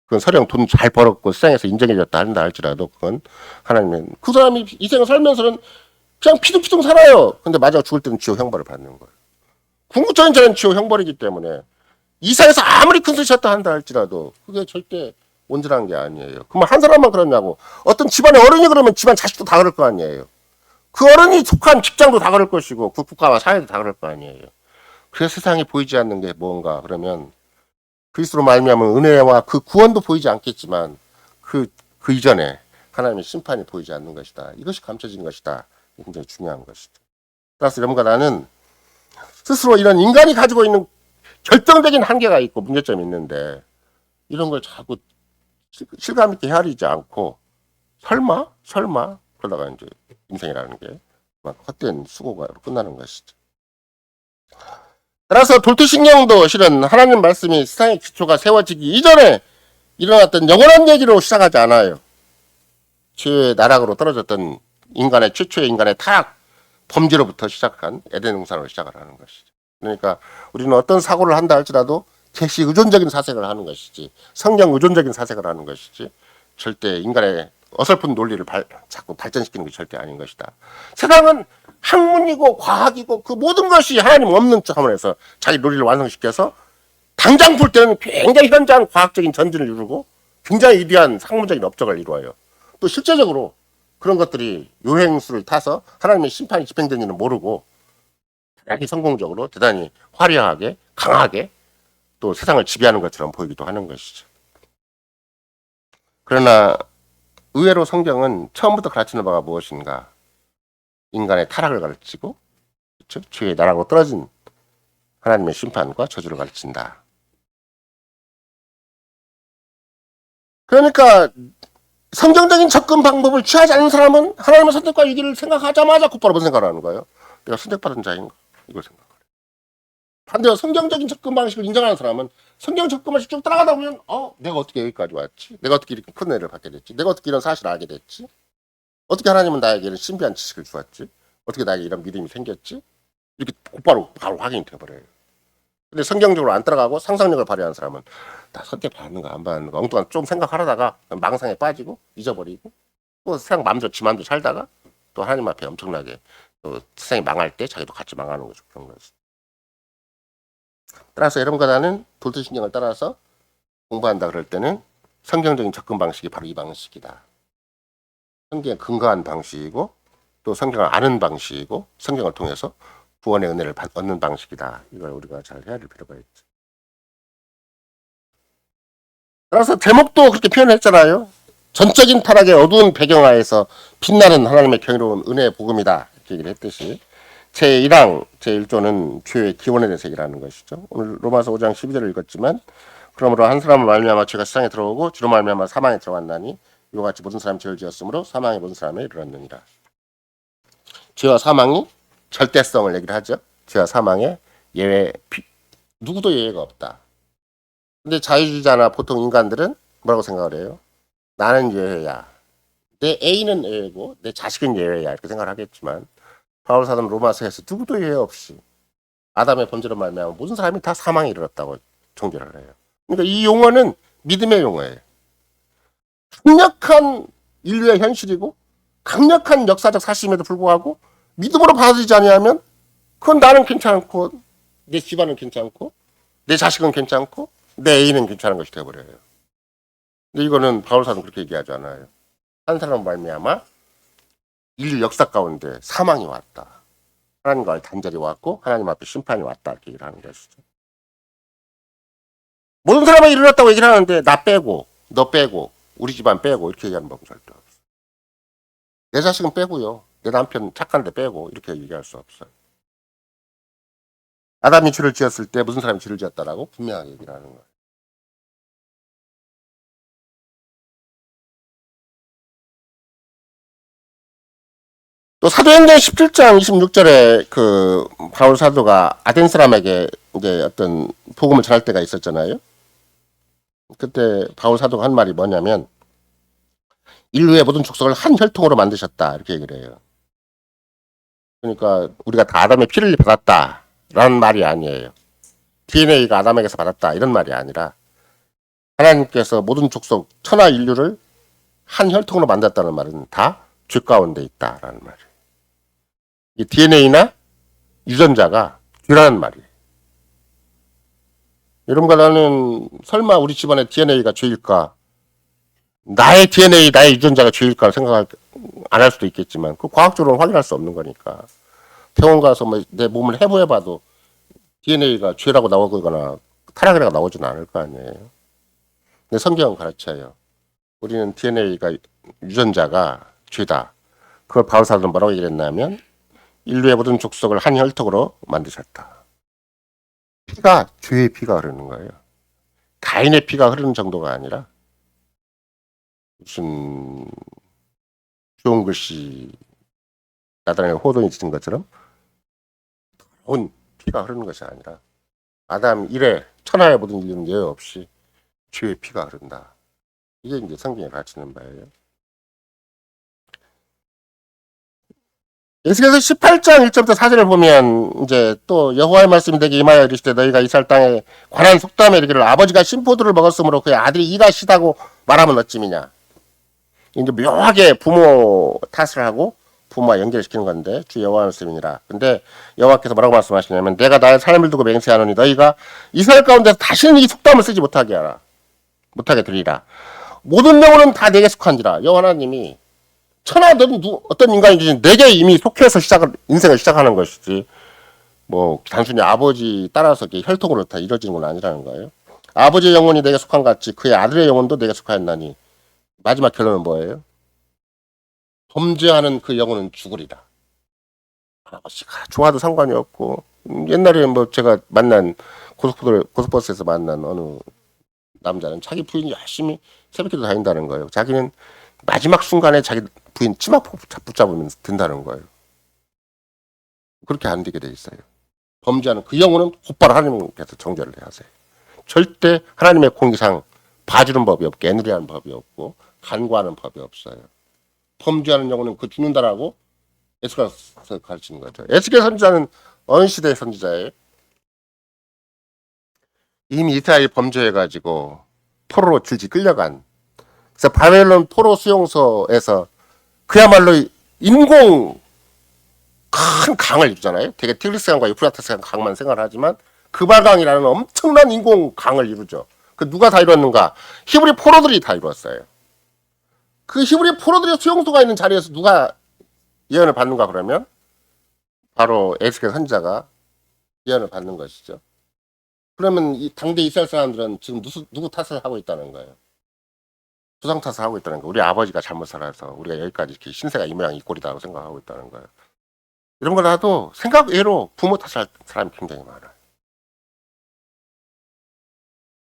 그건 설령 돈 잘 벌었고 세상에서 인정해졌다 한다 할지라도 그건 하나님은, 그 사람이 이 생을 살면서는 그냥 피둥피둥 살아요. 근데 마지막 죽을 때는 지옥 형벌을 받는 거예요. 궁극적인 자는 지옥 형벌이기 때문에 이사에서 아무리 큰 소리 쳤다 한다 할지라도 그게 절대 온전한 게 아니에요. 그럼 한 사람만 그러냐고. 어떤 집안의 어른이 그러면 집안 자식도 다 그럴 거 아니에요. 그 어른이 속한 직장도 다 그럴 것이고 그 국가와 사회도 다 그럴 거 아니에요. 그래서 세상이 보이지 않는 게 뭔가 그러면 그리스도로 말미암은 은혜와 그 구원도 보이지 않겠지만 그 이전에 하나님의 심판이 보이지 않는 것이다. 이것이 감춰진 것이다. 굉장히 중요한 것이죠. 따라서 여러분과 나는 스스로 이런 인간이 가지고 있는 결정적인 한계가 있고 문제점이 있는데 이런 걸 자꾸 실감 있게 헤아리지 않고 설마 그러다가 이제 인생이라는 게 막 헛된 수고가 끝나는 것이죠. 따라서 돌투신경도 실은 하나님 말씀이 세상의 기초가 세워지기 이전에 일어났던 영원한 얘기로 시작하지 않아요. 죄의 나락으로 떨어졌던 인간의 최초의 인간의 타락 범죄로부터 시작한 에덴 동산으로 시작을 하는 것이죠. 그러니까 우리는 어떤 사고를 한다 할지라도 계시 의존적인 사색을 하는 것이지 성경 의존적인 사색을 하는 것이지 절대 인간의 어설픈 논리를 자꾸 발전시키는 게 절대 아닌 것이다. 세상은 학문이고 과학이고 그 모든 것이 하나님 없는 차원에서 자기 논리를 완성시켜서 당장 볼 때는 굉장히 현저한 과학적인 전진을 이루고 굉장히 위대한 학문적인 업적을 이루어요. 또 실제적으로 그런 것들이 요행수를 타서 하나님의 심판이 집행되는지는 모르고 대단히 성공적으로 대단히 화려하게 강하게 또 세상을 지배하는 것처럼 보이기도 하는 것이죠. 그러나 의외로 성경은 처음부터 가르치는 바가 무엇인가? 인간의 타락을 가르치고 그렇죠? 죄의 나락으로 떨어진 하나님의 심판과 저주를 가르친다. 그러니까 성경적인 접근 방법을 취하지 않는 사람은 하나님의 선택과 위기를 생각하자마자 곧바로 무슨 생각을 하는 거예요? 내가 선택받은 자인가? 이걸 생각해요. 반대로 성경적인 접근 방식을 인정하는 사람은 성경 접근 방식 쭉 따라가다 보면 내가 어떻게 여기까지 왔지? 내가 어떻게 이렇게 큰 은혜를 받게 됐지? 내가 어떻게 이런 사실을 알게 됐지? 어떻게 하나님은 나에게 이런 신비한 지식을 주었지? 어떻게 나에게 이런 믿음이 생겼지? 이렇게 곧바로 바로 확인이 돼버려요. 근데 성경적으로 안 따라가고 상상력을 발휘하는 사람은 나 선택 받는가 안 받는가 엉뚱한 좀 생각하다가 망상에 빠지고 잊어버리고 또 세상 맘대로 지 맘대로 살다가 또 하나님 앞에 엄청나게 또 세상이 망할 때 자기도 같이 망하는 거죠. 그런 거죠. 따라서 여러분과 나는 돌투신경을 따라서 공부한다 그럴 때는 성경적인 접근 방식이 바로 이 방식이다. 성경에 근거한 방식이고 또 성경을 아는 방식이고 성경을 통해서 구원의 은혜를 얻는 방식이다. 이걸 우리가 잘 헤아릴 필요가 있죠. 따라서 제목도 그렇게 표현했잖아요. 전적인 타락의 어두운 배경하에서 빛나는 하나님의 경이로운 은혜의 복음이다. 이렇게 얘기를 했듯이 제1항, 제1조는 죄의 기원에 대해서 얘기를 하는 것이죠. 오늘 로마서 5장 12절을 읽었지만 그러므로 한 사람을 말미암아 죄가 세상에 들어오고 죄로 말미암아 사망에 들어갔나니 이와 같이 모든 사람이 죄를 지었으므로 사망에 모든 사람에 이르렀느니라. 죄와 사망이 절대성을 얘기를 하죠. 죄와 사망에 누구도 예외가 없다. 근데 자유주의자나 보통 인간들은 뭐라고 생각을 해요? 나는 예외야. 내 애인은 예외고 내 자식은 예외야. 이렇게 생각을 하겠지만 바울 사도는 로마서에서 누구도 예외 없이 아담의 범죄로 말미암아 모든 사람이 다 사망에 이르렀다고 정죄를 해요. 그러니까 이 용어는 믿음의 용어예요. 강력한 인류의 현실이고 강력한 역사적 사실임에도 불구하고 믿음으로 받아들이지 않으면 그건 나는 괜찮고 내 집안은 괜찮고 내 자식은 괜찮고 내 애인은 괜찮은 것이 되어버려요. 근데 이거는 바울 사도는 그렇게 얘기하지 않아요. 한 사람 말미암아 인류 역사 가운데 사망이 왔다. 하나님과의 단절이 왔고 하나님 앞에 심판이 왔다. 이렇게 얘기를 하는 것이죠. 모든 사람이 일어났다고 얘기를 하는데 나 빼고 너 빼고 우리 집안 빼고 이렇게 얘기하는 법은 절대 없어요. 내 자식은 빼고요. 내 남편 착한데 빼고 이렇게 얘기할 수 없어요. 아담이 죄를 지었을 때 무슨 사람이 죄를 지었다라고 분명하게 얘기를 하는 거예요. 또 사도행전 17장 26절에 그 바울 사도가 아덴 사람에게 이제 어떤 복음을 전할 때가 있었잖아요. 그때 바울 사도가 한 말이 뭐냐면 인류의 모든 족속을 한 혈통으로 만드셨다 이렇게 얘기를 해요. 그러니까 우리가 다 아담의 피를 받았다라는 말이 아니에요. DNA가 아담에게서 받았다 이런 말이 아니라 하나님께서 모든 족속 천하 인류를 한 혈통으로 만들었다는 말은 다 죄 가운데 있다라는 말이에요. 이 DNA나 유전자가 죄라는 말이에요. 여러분과 나는 설마 우리 집안의 DNA가 죄일까? 나의 DNA, 나의 유전자가 죄일까 생각 안 할 수도 있겠지만, 그 과학적으로는 확인할 수 없는 거니까. 병원 가서 뭐 내 몸을 해부해봐도 DNA가 죄라고 나오거나 타락이라고 나오지는 않을 거 아니에요. 근데 성경은 가르쳐요. 우리는 DNA가 유전자가 죄다. 그걸 바울사도는 뭐라고 얘기했냐면 인류의 모든 족속을 한 혈통으로 만드셨다. 피가 죄의 피가 흐르는 거예요. 가인의 피가 흐르는 정도가 아니라 무슨 좋은 글씨 나다랑에 호돈이 지은 것처럼 온 피가 흐르는 것이 아니라 아담 이래 천하의 모든 인류는 예외 없이 죄의 피가 흐른다. 이게 이제 성경이 가르치는 바예요. 에스겔서 18장 1절부터 4절을 보면 이제 또 여호와의 말씀이 내게 임하여 이르시되 너희가 이스라엘 땅에 관한 속담에 이르기를 아버지가 신포도를 먹었으므로 그의 아들이 이가 시다고 말하면 어찌미냐. 이제 묘하게 부모 탓을 하고 부모와 연결시키는 건데 주 여호와의 말씀이니라. 근데 여호와께서 뭐라고 말씀하시냐면 내가 나의 삶을 두고 맹세하노니 너희가 이스라엘 가운데서 다시는 이 속담을 쓰지 못하게 하라. 못하게 되리라. 모든 영혼은 다 내게 속한지라. 여호와 하나님이 천하든 어떤 인간이든 내게 이미 속해서 인생을 시작하는 것이지 뭐 단순히 아버지 따라서 혈통으로 다 이루어지는 건 아니라는 거예요. 아버지의 영혼이 내게 속한 같이 그의 아들의 영혼도 내게 속하였나니 마지막 결론은 뭐예요? 범죄하는 그 영혼은 죽으리라. 아버지가 좋아도 상관이 없고 옛날에 뭐 제가 만난 고속버스에서 만난 어느 남자는 자기 부인이 열심히 새벽기도 다닌다는 거예요. 자기는 마지막 순간에 자기 부인 치마 붙잡으면 된다는 거예요. 그렇게 안 되게 돼 있어요. 범죄하는 그 영혼은 곧바로 하나님께서 정죄를 해야 하세요. 절대 하나님의 공기상 봐주는 법이 없고 애누리하는 법이 없고 간과하는 법이 없어요. 범죄하는 영혼은 그 죽는다라고 에스겔서 가르치는 거죠. 에스겔 선지자는 어느 시대의 선지자예요? 이미 이스라엘이 범죄해가지고 포로로 질질 끌려간 그래서 바벨론 포로 수용소에서 그야말로 인공 큰 강을 이루잖아요. 되게 티그리스강과 유프라테스 강만 생각하지만 그발강이라는 엄청난 인공 강을 이루죠. 그 누가 다 이뤘는가? 히브리 포로들이 다 이뤘어요. 그 히브리 포로들이 수용소가 있는 자리에서 누가 예언을 받는가 그러면 바로 에스겔 선지자가 예언을 받는 것이죠. 그러면 이 당대 이스라엘 사람들은 지금 누구 탓을 하고 있다는 거예요. 수상 탓을 하고 있다는 거예요. 우리 아버지가 잘못 살아서 우리가 여기까지 이렇게 신세가 이 모양 이 꼴이다고 생각하고 있다는 거예요. 이런 걸 나도 생각 외로 부모 탓할 사람이 굉장히 많아요.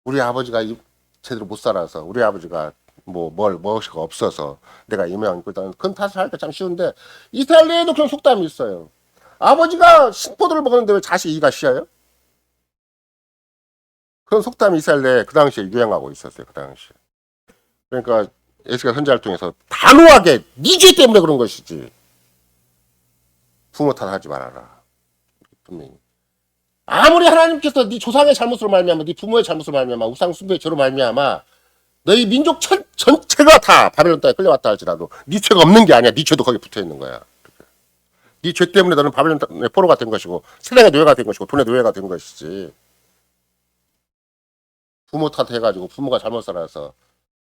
우리 아버지가 제대로 못 살아서 우리 아버지가 무엇이가 없어서 내가 이 모양 입고 있다는 그런 탓을 하기가 참 쉬운데 이스라엘 내에도 그런 속담이 있어요. 아버지가 신포도를 먹었는데 왜 자식이 이가 쉬어요? 그런 속담이 이스라엘 내에 그 당시에 유행하고 있었어요. 그 당시에. 그러니까 에스겔 선지자를 통해서 단호하게 네 죄 때문에 그런 것이지 부모 탓하지 말아라. 분명히. 아무리 하나님께서 네 조상의 잘못으로 말미암아 네 부모의 잘못으로 말미암아 우상 숭배의 죄로 말미암아 너희 민족 전체가 다 바벨론 땅에 끌려왔다 할지라도 네 죄가 없는 게 아니야. 네 죄도 거기 붙어 있는 거야. 네 죄 때문에 너는 바벨론 땅의 포로가 된 것이고 세상의 노예가 된 것이고 돈의 노예가 된 것이지. 부모 탓해가지고 부모가 잘못 살아서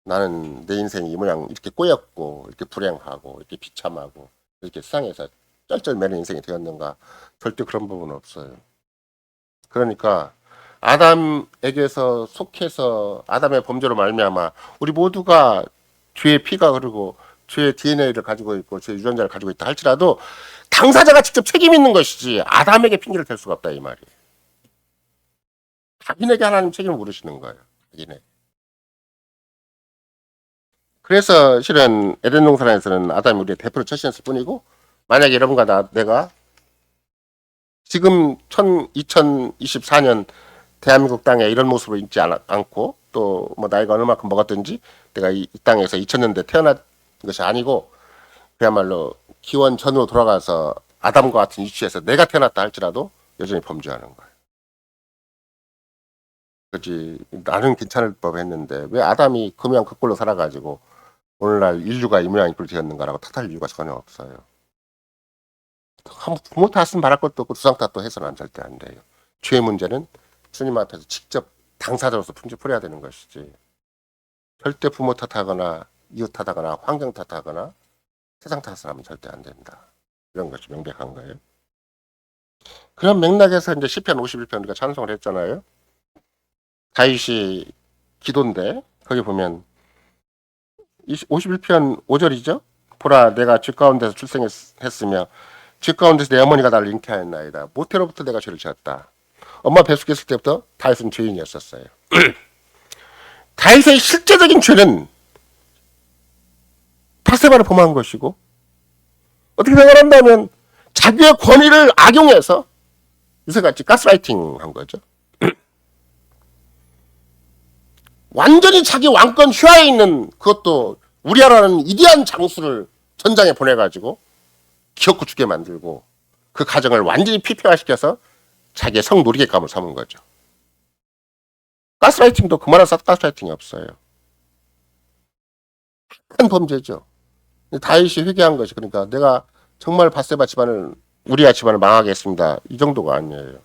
나는 내 인생이 이 모양 이렇게 꼬였고 이렇게 불행하고 이렇게 비참하고 이렇게 세상에서 쩔쩔매는 인생이 되었는가? 절대 그런 부분은 없어요. 그러니까 아담에게서 속해서 아담의 범죄로 말미암아 우리 모두가 죄의 피가 흐르고 죄의 DNA를 가지고 있고 죄의 유전자를 가지고 있다 할지라도 당사자가 직접 책임 있는 것이지 아담에게 핑계를 댈 수가 없다 이 말이에요. 자기에게 하나님 책임을 물으시는 거예요. 자기네. 그래서 실은 에덴 동산에서는 아담이 우리의 대표로 처신했을 뿐이고 만약에 여러분과 내가 지금 2024년 대한민국 땅에 이런 모습으로 있지 않고 또 뭐 나이가 어느 만큼 먹었든지 내가 이 땅에서 2000년대 태어난 것이 아니고 그야말로 기원 전으로 돌아가서 아담과 같은 위치에서 내가 태어났다 할지라도 여전히 범죄하는 거예요. 그렇지 나는 괜찮을 법 했는데 왜 아담이 그 모양 그 꼴로 살아가지고 오늘날 인류가 이 모양 이 꼴이 되었는가라고 탓할 이유가 전혀 없어요. 부모 탓은 말할 것도 없고 주상 탓도 해서는 절대 안 돼요. 죄의 문제는 주님 앞에서 직접 당사자로서 풀어야 되는 것이지. 절대 부모 탓하거나 이웃 탓하거나 환경 탓하거나 세상 탓을 하면 절대 안 된다. 이런 것이 명백한 거예요. 그런 맥락에서 이제 시편 51편 우리가 찬송을 했잖아요. 다윗이 기도인데 거기 보면 51편 5절이죠. 보라 내가 쥐 가운데서 출생했으며 쥐 가운데서 내 어머니가 나를 잉태하였나이다. 모태로부터 내가 죄를 지었다. 엄마 뱃속에 있을 때부터 다윗은 죄인이었었어요. 다윗의 실제적인 죄는 바세바를 범한 것이고 어떻게 생각한다면 자기의 권위를 악용해서 요새같이 가스라이팅 한 거죠. 완전히 자기 왕권 휘하에 있는 그것도 우리아라는 위대한 장수를 전장에 보내가지고 기어코 죽게 만들고 그 가정을 완전히 피폐화시켜서 자기의 성노리객감을 삼은 거죠. 가스라이팅도 그만한 가스라이팅이 없어요. 큰 범죄죠. 다윗이 회개한 것이 그러니까 내가 정말 바세바 집안을 우리아 집안을 망하게 했습니다. 이 정도가 아니에요.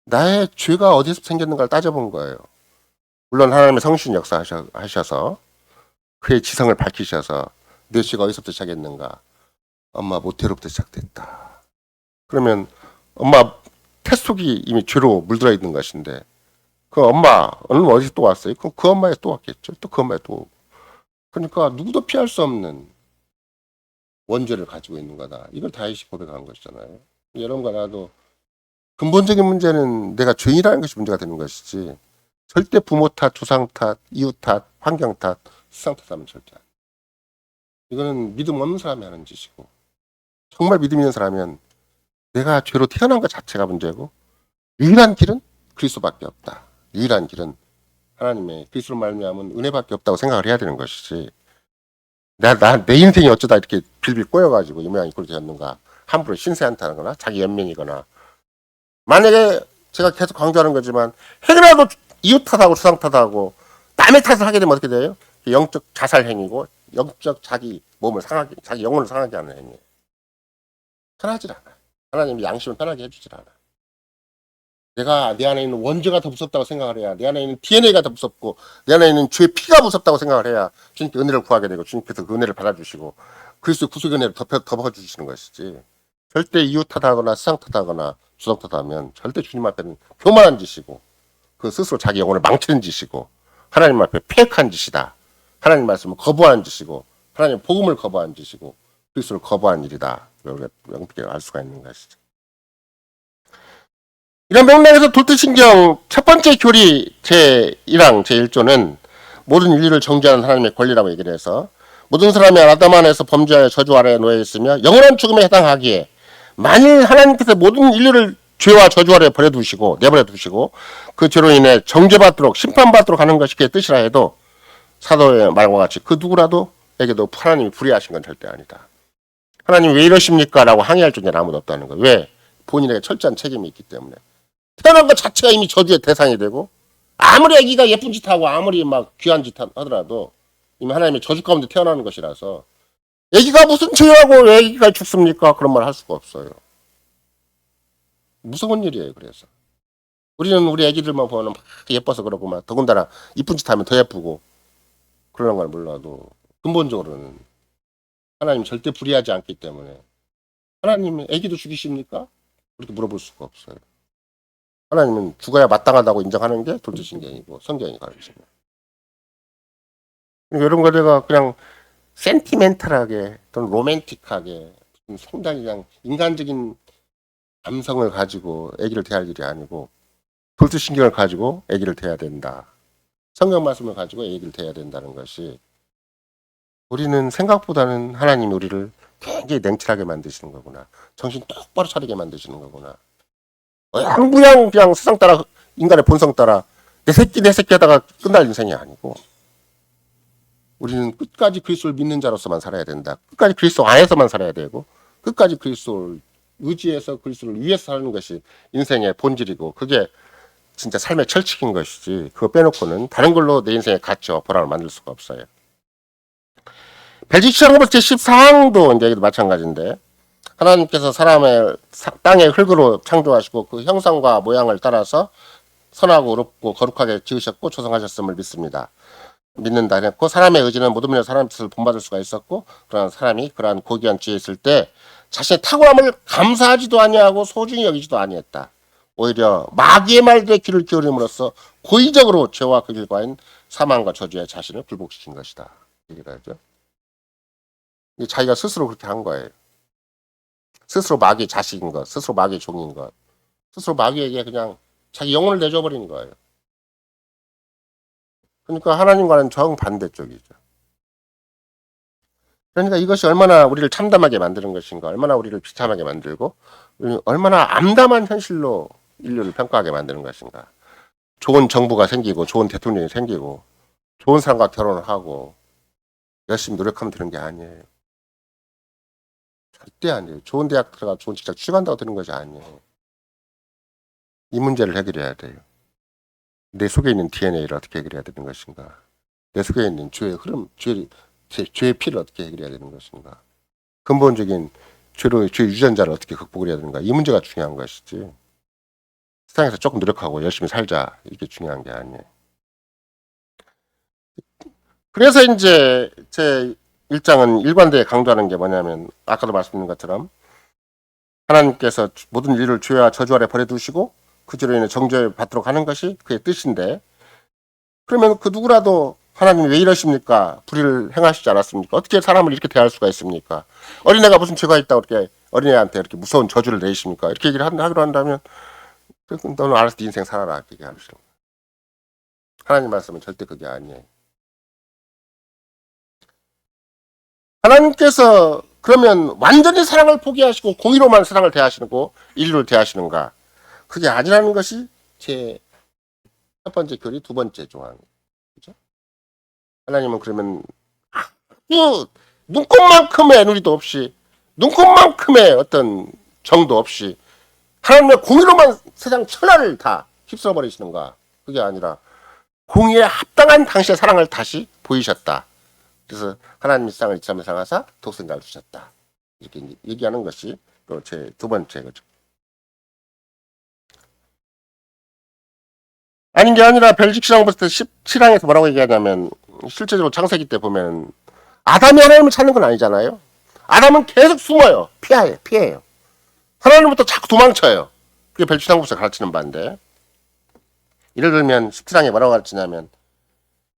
나의 죄가 어디서 생겼는가를 따져본 거예요. 물론 하나님의 성신 역사하셔서 그의 지성을 밝히셔서 내 죄가 어디서부터 시작했는가. 엄마 모태로부터 시작됐다. 그러면 엄마 태 속이 이미 죄로 물들어 있는 것인데 그 엄마 어디서 또 왔어요? 그럼 그 엄마에 또 왔겠죠. 또 그 엄마에 또 오고. 그러니까 누구도 피할 수 없는 원죄를 가지고 있는 거다. 이걸 다윗이 고백한 것이잖아요. 여러분과 나도 근본적인 문제는 내가 죄인이라는 것이 문제가 되는 것이지 절대 부모 탓, 조상 탓, 이웃 탓, 환경 탓, 세상 탓하면 절대 안 돼. 이거는 믿음 없는 사람이 하는 짓이고 정말 믿음 있는 사람은 내가 죄로 태어난 것 자체가 문제고 유일한 길은 그리스도밖에 없다. 유일한 길은 하나님의 그리스도로 말미암은 은혜밖에 없다고 생각을 해야 되는 것이지 내 인생이 어쩌다 이렇게 빌빌 꼬여가지고 이 모양 이꼴 되었는가 함부로 신세한다거나 자기 연민이거나 만약에 제가 계속 강조하는 거지만 행여라도 이웃 탓하고 조상 탓하고 남의 탓을 하게 되면 어떻게 돼요? 영적 자살 행위고 영적 자기 몸을 상하게 자기 영혼을 상하게 하는 행위예요. 편하질 않아. 하나님이 양심을 편하게 해주질 않아. 내가 내 안에 있는 원죄가 더 무섭다고 생각을 해야 내 안에 있는 DNA가 더 무섭고 내 안에 있는 죄의 피가 무섭다고 생각을 해야 주님께 은혜를 구하게 되고 주님께서 그 은혜를 받아주시고 그리스도의 구속의 은혜를 덮어주시는 것이지 절대 이웃 탓하거나 세상 탓하거나 주석 탓하면 절대 주님 앞에는 교만한 짓이고 그 스스로 자기 영혼을 망치는 짓이고 하나님 앞에 패역한 짓이다. 하나님 말씀을 거부한 짓이고 하나님 복음을 거부한 짓이고 그리스도를 거부한 일이다. 우리가 명백히 알 수가 있는 것이죠. 이런 맥락에서 돌투신경 첫 번째 교리 제1항 제1조는 모든 인류를 정죄하는 하나님의 권리라고 얘기를 해서 모든 사람이 아담 안에서 범죄하여 저주 아래에 놓여 있으며 영원한 죽음에 해당하기에 만일 하나님께서 모든 인류를 죄와 저주 아래에 내버려 두시고 그 죄로 인해 정죄받도록 심판받도록 하는 것이 그의 뜻이라 해도 사도의 말과 같이 그 누구라도에게도 하나님이 불의하신 건 절대 아니다. 하나님 왜 이러십니까? 라고 항의할 존재는 아무도 없다는 거예요. 왜? 본인에게 철저한 책임이 있기 때문에. 태어난 것 자체가 이미 저주의 대상이 되고 아무리 아기가 예쁜 짓 하고 아무리 막 귀한 짓 하더라도 이미 하나님의 저주 가운데 태어나는 것이라서 아기가 무슨 죄하고 왜 아기가 죽습니까? 그런 말 할 수가 없어요. 무서운 일이에요. 그래서 우리는 우리 아기들만 보면 막 예뻐서 그러고 막 더군다나 이쁜 짓 하면 더 예쁘고 그러는 걸 몰라도 근본적으로는 하나님 절대 불의하지 않기 때문에 하나님은 아기도 죽이십니까? 그렇게 물어볼 수가 없어요. 하나님은 죽어야 마땅하다고 인정하는 게 돌투신경이고 성경이 가르칩니다. 이런 거 내가 그냥 센티멘탈하게 또는 로맨틱하게 상당히 그냥 인간적인 감성을 가지고 아기를 대할 일이 아니고 돌투신경을 가지고 아기를 대해야 된다. 성경 말씀을 가지고 아기를 대해야 된다는 것이 우리는 생각보다는 하나님이 우리를 굉장히 냉철하게 만드시는 거구나. 정신 똑바로 차리게 만드시는 거구나. 무양 그냥 세상 따라 인간의 본성 따라 내 새끼 하다가 끝날 인생이 아니고 우리는 끝까지 그리스도를 믿는 자로서만 살아야 된다. 끝까지 그리스도 안에서만 살아야 되고 끝까지 그리스도를 의지해서 그리스도를 위해서 사는 것이 인생의 본질이고 그게 진짜 삶의 철칙인 것이지 그거 빼놓고는 다른 걸로 내 인생의 가치와 보람을 만들 수가 없어요. 벨기시장 제14항도 이제 마찬가지인데 하나님께서 사람의 땅의 흙으로 창조하시고 그 형상과 모양을 따라서 선하고 의롭고 거룩하게 지으셨고 조성하셨음을 믿습니다. 믿는다. 그 사람의 의지는 모든 면에서 사람의 뜻을 본받을 수가 있었고, 그러한 사람이 그러한 고귀한 지혜에 있을 때 자신의 탁월함을 감사하지도 아니하고 소중히 여기지도 아니했다. 오히려 마귀의 말들에 귀를 기울임으로써 고의적으로 죄와 그 결과인 사망과 저주의 자신을 굴복시킨 것이다. 얘기를 하죠. 자기가 스스로 그렇게 한 거예요. 스스로 마귀의 자식인 것, 스스로 마귀의 종인 것, 스스로 마귀에게 그냥 자기 영혼을 내줘버린 거예요. 그러니까 하나님과는 정반대쪽이죠. 그러니까 이것이 얼마나 우리를 참담하게 만드는 것인가, 얼마나 우리를 비참하게 만들고, 얼마나 암담한 현실로 인류를 평가하게 만드는 것인가. 좋은 정부가 생기고, 좋은 대통령이 생기고, 좋은 사람과 결혼을 하고, 열심히 노력하면 되는 게 아니에요. 절대 아니에요. 좋은 대학 들어가 좋은 직장 취직한다고 되는 것이 아니에요. 이 문제를 해결해야 돼요. 내 속에 있는 DNA를 어떻게 해결해야 되는 것인가. 내 속에 있는 죄의 흐름, 죄의 피를 어떻게 해결해야 되는 것인가. 근본적인 죄 유전자를 어떻게 극복을 해야 되는가. 이 문제가 중요한 것이지. 세상에서 조금 노력하고 열심히 살자. 이게 중요한 게 아니에요. 그래서 이제 제 1장은 일관되게 강조하는 게 뭐냐면 아까도 말씀드린 것처럼 하나님께서 모든 일을 죄와 저주 아래 버려두시고 그 죄로 인해 정죄를 받도록 하는 것이 그의 뜻인데, 그러면 그 누구라도 하나님 왜 이러십니까? 불의를 행하시지 않았습니까? 어떻게 사람을 이렇게 대할 수가 있습니까? 어린애가 무슨 죄가 있다고 이렇게 어린애한테 이렇게 무서운 저주를 내십니까? 이렇게 얘기를 하기로 한다면 너는 알아서 네 인생 살아라 이렇게 얘기하시는 거예요. 하나님 말씀은 절대 그게 아니에요. 하나님께서 그러면 완전히 사랑을 포기하시고 공의로만 사랑을 대하시고 인류를 대하시는가? 그게 아니라는 것이 제 첫 번째 교리, 두 번째 조항이에요. 그죠? 하나님은 그러면 아주 눈꼽만큼의 에너지도 없이, 눈꼽만큼의 어떤 정도 없이 하나님의 공의로만 세상 천하를 다 휩쓸어버리시는가? 그게 아니라 공의에 합당한 당시의 사랑을 다시 보이셨다. 그래서 하나님 세상을 이처럼 사랑하사 독생자를 주셨다. 이렇게 얘기하는 것이 또 제 두 번째 거죠. 아닌 게 아니라 벨직 신앙부터 17항에서 뭐라고 얘기하냐면, 실제적으로 창세기 때 보면 아담이 하나님을 찾는 건 아니잖아요. 아담은 계속 숨어요. 피해요. 하나님부터 자꾸 도망쳐요. 그게 벨직 신앙부터 가르치는 바인데, 예를 들면 17항에 뭐라고 가르치냐면,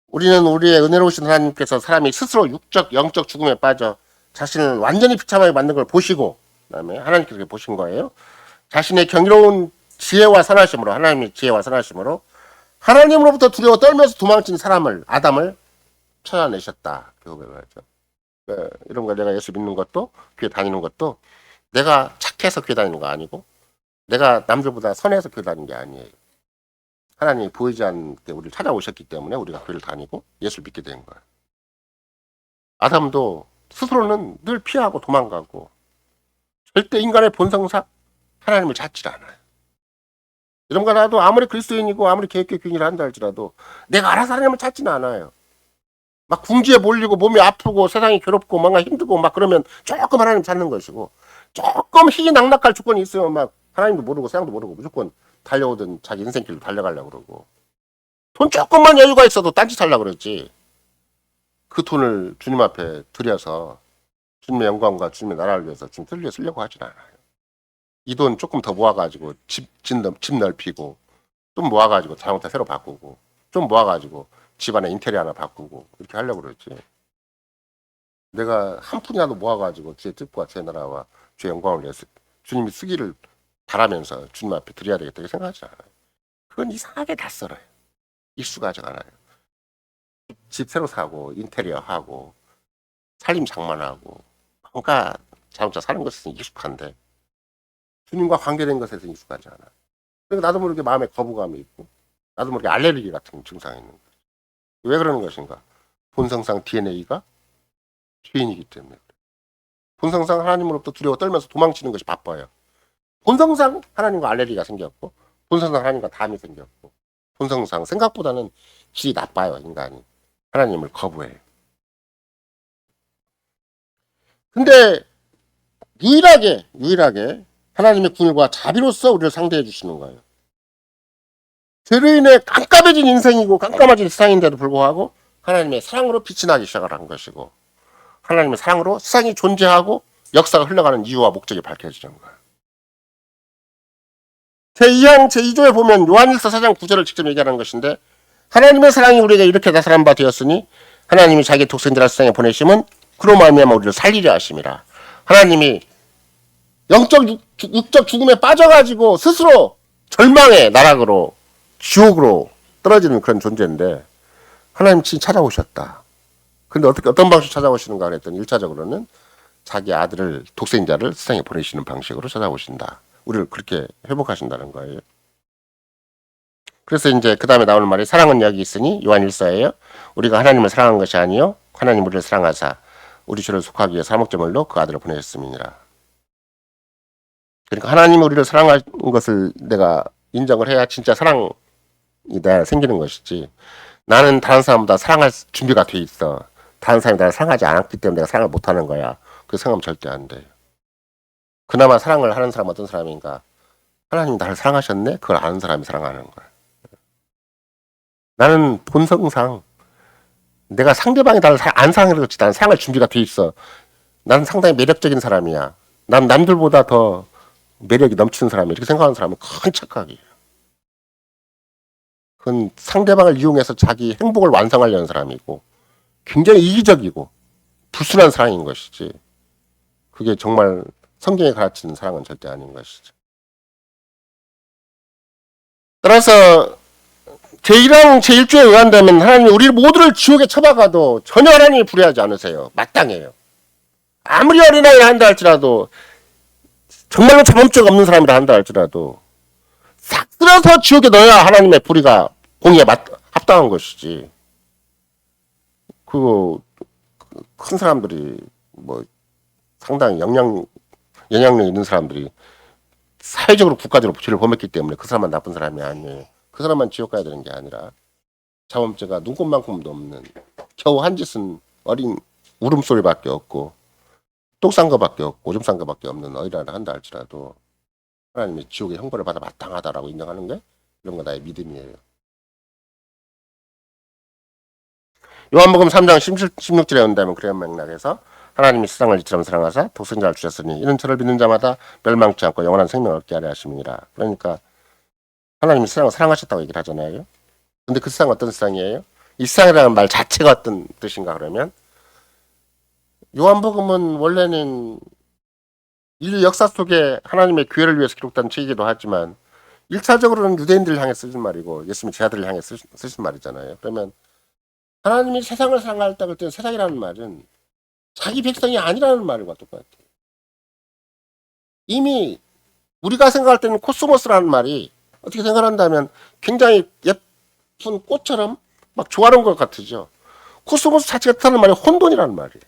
우리는 우리의 은혜로우신 하나님께서 사람이 스스로 육적, 영적 죽음에 빠져 자신을 완전히 비참하게 만든 걸 보시고, 그다음에 하나님께서 그렇게 보신 거예요. 자신의 경이로운 지혜와 선하심으로, 하나님의 지혜와 선하심으로 하나님으로부터 두려워 떨면서 도망친 사람을, 아담을 찾아내셨다. 교회가 하죠. 이런 거 내가 예수 믿는 것도, 교회 다니는 것도 내가 착해서 교회 다니는 거 아니고, 내가 남들보다 선해서 교회 다니는 게 아니에요. 하나님이 보이지 않게 우리를 찾아오셨기 때문에 우리가 교회를 다니고 예수를 믿게 된 거예요. 아담도 스스로는 늘 피하고 도망가고 절대 인간의 본성상 하나님을 찾지 않아요. 이런 거 나도 아무리 그리스도인이고 아무리 개혁교회 교인이라 한다 할지라도 내가 알아서 하나님을 찾지는 않아요. 막 궁지에 몰리고 몸이 아프고 세상이 괴롭고 뭔가 힘들고 막 그러면 조금 하나님 찾는 것이고, 조금 희낙낙할 조건이 있으면 막 하나님도 모르고 세상도 모르고 무조건 달려오던 자기 인생길로 달려가려고 그러고, 돈 조금만 여유가 있어도 딴짓 하려고 그러지. 그 돈을 주님 앞에 들여서 주님의 영광과 주님의 나라를 위해서 지금 쓰려고 하진 않아요. 이 돈 조금 더 모아가지고 집 넓히고, 좀 모아가지고 자동차 새로 바꾸고, 좀 모아가지고 집안에 인테리어 하나 바꾸고 이렇게 하려고 그러지. 내가 한 푼이라도 모아가지고 주의 뜻과 주의 나라와 주의 영광을 위해서 주님이 쓰기를 바라면서 주님 앞에 드려야 되겠다 이렇게 생각하지 않아요. 그건 이상하게 낯설어요. 익숙하지가 않아요. 집 새로 사고 인테리어 하고 살림 장만하고 뭔가 자동차 사는 것은 익숙한데 주님과 관계된 것에서 익숙하지 않아요. 그러니까 나도 모르게 마음에 거부감이 있고 나도 모르게 알레르기 같은 증상이 있는 거예요. 왜 그러는 것인가? 본성상 DNA가 죄인이기 때문에. 본성상 하나님으로부터 두려워 떨면서 도망치는 것이 바빠요. 본성상 하나님과 알레르기가 생겼고, 본성상 하나님과 담이 생겼고, 본성상 생각보다는 질이 나빠요. 인간이 하나님을 거부해요. 근데 유일하게 하나님의 궁율과 자비로서 우리를 상대해 주시는 거예요. 죄로 인해 깜깜해진 인생이고 깜깜해진 세상인데도 불구하고 하나님의 사랑으로 빛이 나기 시작을 한 것이고 하나님의 사랑으로 세상이 존재하고 역사가 흘러가는 이유와 목적이 밝혀지는 거예요. 제2항 제2조에 보면 요한일서 4장 9절을 직접 얘기하는 것인데 하나님의 사랑이 우리에게 이렇게 나타난 바 되었으니 하나님이 자기 독생자를 세상에 보내심은 그로 말미암아 우리를 살리려 하심이라. 하나님이 육적 죽음에 빠져가지고 스스로 절망의 나락으로 지옥으로 떨어지는 그런 존재인데 하나님 친히 찾아오셨다. 근데 어떤 방식으로 찾아오시는가 그랬더니 1차적으로는 자기 아들을 독생자를 세상에 보내시는 방식으로 찾아오신다. 우리를 그렇게 회복하신다는 거예요. 그래서 이제 그 다음에 나오는 말이 사랑은 여기 있으니 요한일서예요. 우리가 하나님을 사랑한 것이 아니요 하나님 우리를 사랑하사 우리 죄를 속하기 위해 사목제물로 그 아들을 보내셨음이니라. 그러니까 하나님이 우리를 사랑한 것을 내가 인정을 해야 진짜 사랑이 내 생기는 것이지. 나는 다른 사람보다 사랑할 준비가 돼 있어. 다른 사람이 나를 사랑하지 않았기 때문에 내가 사랑을 못하는 거야. 그 생각하면 절대 안 돼요. 그나마 사랑을 하는 사람은 어떤 사람인가? 하나님이 나를 사랑하셨네? 그걸 아는 사람이 사랑하는 거야. 나는 본성상 내가 상대방이 나를 안 사랑해도 그렇지 나는 사랑할 준비가 돼 있어. 나는 상당히 매력적인 사람이야. 난 남들보다 더 매력이 넘치는 사람이야. 이렇게 생각하는 사람은 큰 착각이에요. 그건 상대방을 이용해서 자기 행복을 완성하려는 사람이고 굉장히 이기적이고 불순한 사랑인 것이지. 그게 정말 성경에 가르치는 사랑은 절대 아닌 것이죠. 따라서 제1항 제1조에 의한다면 하나님이 우리 모두를 지옥에 처박아도 전혀 하나님이 불의하지 않으세요. 마땅해요. 아무리 어린아이를 한다 할지라도 정말로 자범죄가 없는 사람이라 한다 할지라도 싹 쓸어서 지옥에 넣어야 하나님의 불의가 공의에 합당한 것이지. 그거 큰 사람들이 뭐 상당히 영향력 있는 사람들이 사회적으로 국가적으로 죄를 범했기 때문에 그 사람만 나쁜 사람이 아니에요. 그 사람만 지옥 가야 되는 게 아니라 자범죄가 눈꼽만큼도 없는 겨우 한 짓은 어린 울음소리밖에 없고 똥 싼 거밖에 없고 오줌 싼 거밖에 없는 어린아이를 한다 할지라도 하나님이 지옥의 형벌을 받아 마땅하다라고 인정하는 게 이런 거 나의 믿음이에요. 요한복음 3장 16절에 온다면 그런 맥락에서 하나님이 세상을 이처럼 사랑하사 독생자를 주셨으니 이는 저를 믿는 자마다 멸망치 않고 영원한 생명을 얻게 하려 하심이니라. 그러니까 하나님이 세상을 사랑하셨다고 얘기를 하잖아요. 근데 그 세상은 어떤 세상이에요? 이 세상이라는 말 자체가 어떤 뜻인가 그러면 요한복음은 원래는 인류 역사 속에 하나님의 교회를 위해서 기록된 책이기도 하지만 1차적으로는 유대인들을 향해 쓰신 말이고 예수님의 제자들을 향해 쓰신 말이잖아요. 그러면 하나님이 세상을 사랑할 때 세상이라는 말은 자기 백성이 아니라는 말과 똑같아요. 이미 우리가 생각할 때는 코스모스라는 말이 어떻게 생각한다면 굉장히 예쁜 꽃처럼 막 조화로운 것 같으죠. 코스모스 자체가 뜻하는 말이 혼돈이라는 말이에요.